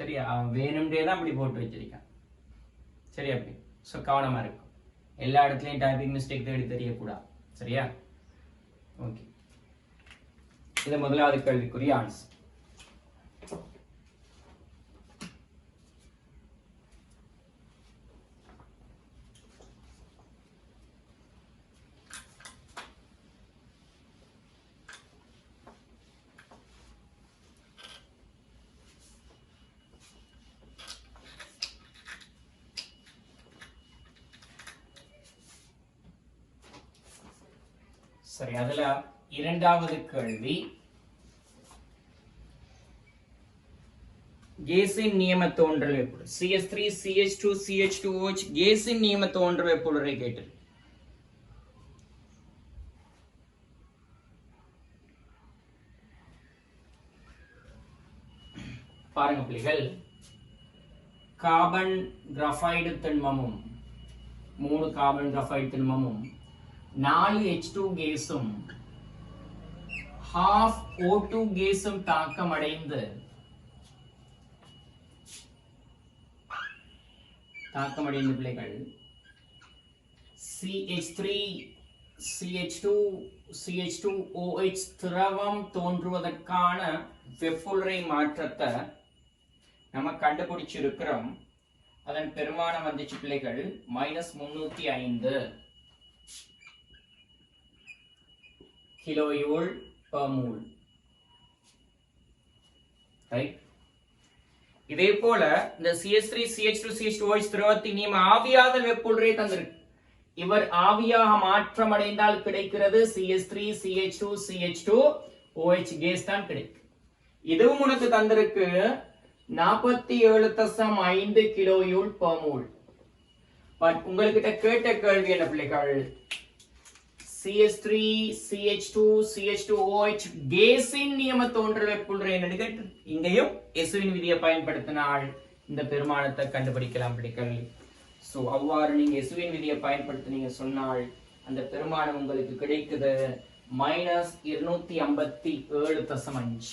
சரியா? வேணும்ன்றே தான் அப்படி போட்டு வச்சிருக்கான். சரியா? அப்படி சோ கவனமா இருக்கும். எல்லா இடத்துலயும் டைப்பிங் மிஸ்டேக் தேடி தெரியக்கூடாது. சரியா? ஓகே, இது முதலாவது கேள்விக்குரிய ஆன்சர். சரி, அதுல இரண்டாவது கேள்வி, கேஸின் நியம தோன்றல் வெப்பொழுறை CH3 CH2 CH2OH கேஸின் நியம தோன்றல் வெப்பொழுறை கேட்டு பாருங்க பிள்ளைகள். கார்பன் கிராஃபைடு திண்மமும் 3 கார்பன் கிராஃபைடு திண்மமும் 4 H2 கேஸும் half O2 கேஸும் தாக்கம் அடைந்து பிள்ளைகள் CH3 CH2OH திரவம் தோன்றுவதற்கான வெப்புரை மாற்றத்தை நம்ம கண்டுபிடிச்சிருக்கிறோம். அதன் பெருமானம் வந்துச்சு பிள்ளைகள் -305 கிலோஜூல் per mole. ரைட். இதே போல இந்த CH3 CH2 CH2OH திரவத்தின் நீம ஆவியாதல் வெப்புரை தந்திருக்கு. இவர் ஆவியாக மாற்றமடைந்தால் கிடைக்கிறது CH3 CH2 CH2OH கேஸ் தான் கிடைக்கும். இதுவும் உனக்கு தந்திருக்கு 47.5 கிலோஜூல் per mole. பட் உங்ககிட்ட கேட்ட கேள்வி என்ன பிள்ளைகள்? CH3 CH2 CH2OH கேஸின் நியம தோன்றல் வெப்புரை என்னன்னு கேட்டு இங்கேயும் எசுவின் விதியை பயன்படுத்தினால் இந்த பெருமானத்தை கண்டுபிடிக்கலாம் பிள்ளைகள். ஸோ அவ்வாறு நீங்கள் எசுவின் விதியை பயன்படுத்தினீங்க சொன்னால் அந்த பெருமானம் உங்களுக்கு கிடைக்குது -257.5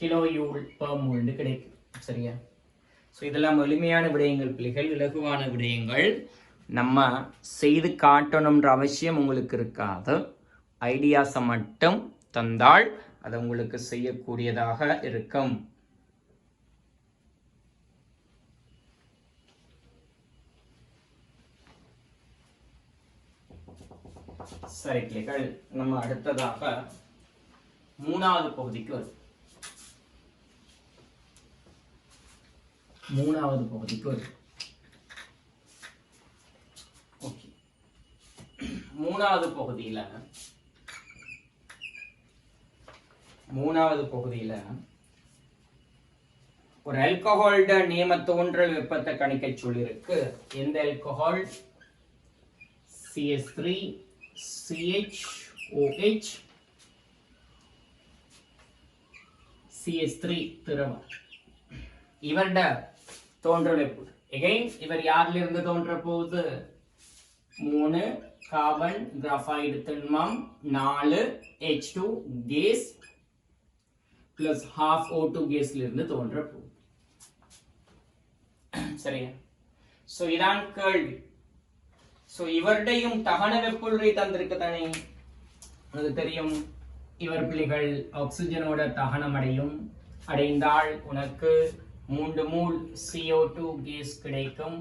கிலோஜூல் per mole கிடைக்கும். சரியா? ஸோ இதெல்லாம் எளிமையான விடயங்கள் பிள்ளைகள், இலகுவான விடயங்கள். நம்ம செய்து காட்டணும்ன்ற அவசியம் உங்களுக்கு இருக்காது. ஐடியாஸை மட்டும் தந்தால் அது உங்களுக்கு செய்யக்கூடியதாக இருக்கும். சரி பிள்ளைகள், நம்ம அடுத்ததாக மூணாவது பகுதிக்கு வரும். ஓகே, மூணாவது பகுதியில ஒரு ஆல்கஹால்ட நியம தோன்றல் வெப்பத்தை கணிக்க சொல்லியிருக்கு. எந்த ஆல்கஹால்? CH3 CHOH CH3 திரவம். இவருட தோன்றல் வெப்பு எகைன் இவர் யாரில் இருந்து தோன்ற போகுது? 3 கார்பன் கிராஃபைடு திண்மம், 4 H2 கேஸ் பிளஸ் ½ O2 கேஸ்ல இருந்து தோன்ற போகுது. சரியா? சோ இதான் கேள்வி. சோ இவருடையும் தகன வெப்புரை தந்திருக்கு தானே, அது தெரியும். இவர் பிள்ளைகள் ஆக்சிஜனோட தகனம் அடைந்தால் உனக்கு 3 மூல் CO2 கேஸ் கிடைக்கும்,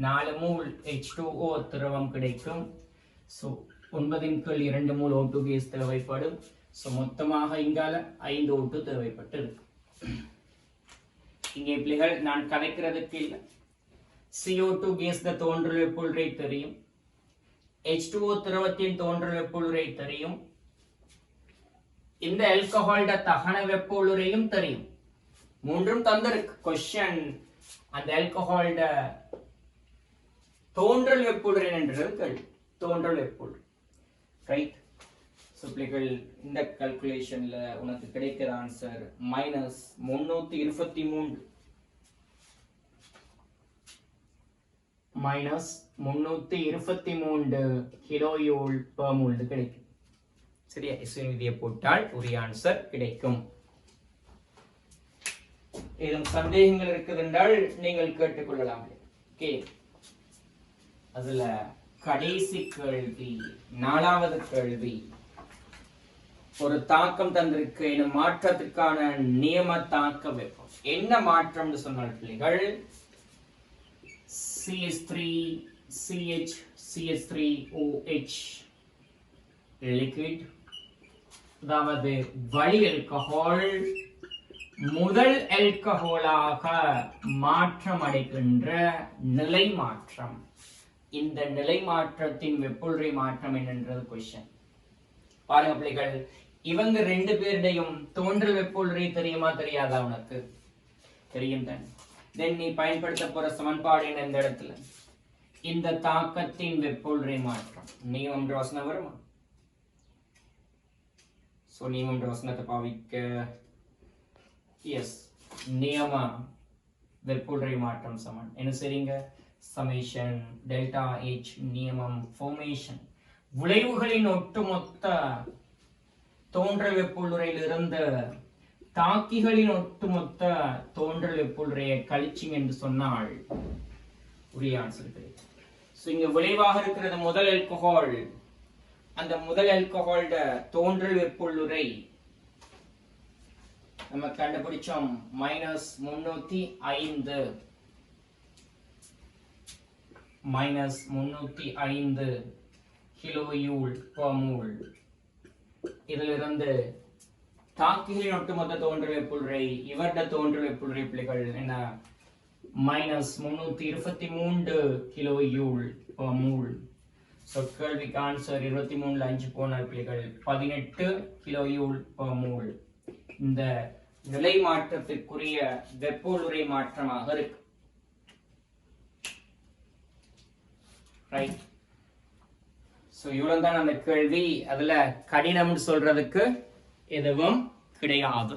4 மூல் H2O திரவம் கிடைக்கும். ஸோ 9/2 மூல் O2 கேஸ் தேவைப்படும். ஸோ மொத்தமாக இங்கால 5 O2 தேவைப்பட்டு இருக்கு. இங்கே பிள்ளைகள் நான் கதைக்கிறதுக்கு இல்லை. CO2 கேஸ் தோன்றல் வெப்புரை தெரியும், H2O திரவத்தின் தோன்றல் வெப்புரை தெரியும், இந்த ஆல்கஹால்ட தகன வெப்புரையும் தெரியும். மூன்றும் தந்திருக்கு. கொஸ்டின் அந்த ஆல்கஹால்ட தோன்றல் வெப்புரை என்றது கேள்வி. தோன்றல் வெப்புரை. ரைட். ஸோ பிள்ளைகள் இந்த கால்குலேஷன்ல உனக்கு கிடைக்கிற ஆன்சர் -323 கிலோஜூல் per mole கிடைக்கும். சரியா? எஸ்வின் விதியை போட்டால் உரிய ஆன்சர் கிடைக்கும். ஏதும் சந்தேகங்கள் இருக்குது என்றால் நீங்கள் கேட்டுக்கொள்ளலாம். ஓகே, அதுல கடைசி கேள்வி, 4வது கேள்வி. ஒரு தாக்கம் தந்திருக்கு, எனும் மாற்றத்துக்கான நியம தாக்க வெப்பம். என்ன மாற்றம்னு சொன்னால் பிள்ளைகள், CH3OH லிக்விட், அதாவது வழி ஆல்கஹால் முதல் ஆல்கஹாலாக மாற்றம் அடைகின்ற நிலை மாற்றம். இந்த நிலை மாற்றத்தின் வெப்புரை மாற்றம் என்னன்றது கொஸ்டின். பாருங்க பிள்ளைகள், இவங்க 2 பேருடையும் தோன்றல் வெப்புரை தெரியுமா தெரியாதா? உனக்கு தெரியும் தான். தென் நீ பயன்படுத்த போற சமன்பாடு என்ன இந்த இடத்துல? இந்த தாக்கத்தின் வெப்புரை மாற்றம் நியமம் ரோசனம் வருமா? சோ நியமம் ரோசனத்தை பாவிக்க எஸ், நியம வெப்புரை மாற்றம் சமன் என்ன செய்றீங்க? சமேஷன் டெல்டா H நியமம் ஃபார்மேஷன் விளைவுகளின் ஒட்டுமொத்த தோன்றல் வெப்புரையில் இருந்த தாக்கிகளின் ஒட்டுமொத்த தோன்றல் வெப்புரையை கழிச்சிங்க என்று சொன்னால் உரிய ஆன்சர் கிடைக்கும். ஸோ இங்க விளைவாக இருக்கிறது முதல் ஆல்கஹால். அந்த முதல் ஆல்கஹாலோட தோன்றல் வெப்புள்ளுரை நம்ம கண்டுபிடிச்சோம் -305 -305 கிலோஜூல் பெர் மோல். இதிலிருந்து தாக்கிகளின் ஒட்டுமொத்த தோன்றல் வெப்புள்ளுரை இவருட தோன்றல் வெப்புள்ளுரை பிள்ளைகள் என்ன -323 கிலோஜூல் பெர் மோல். ஸோ கேள்விக்கு ஆன்சர் 23ல் 5 போன பிள்ளைகள் 18 கிலோஜூல் பெர் மோல். இந்த நிலை மாற்றத்திற்குரிய வெப்போலுரை மாற்றமாக இருக்கு. ரைட். ஸோ இவ்வளவு தான் அந்த கேள்வி. அதுல கடினம்னு சொல்றதுக்கு எதுவும் கிடையாது.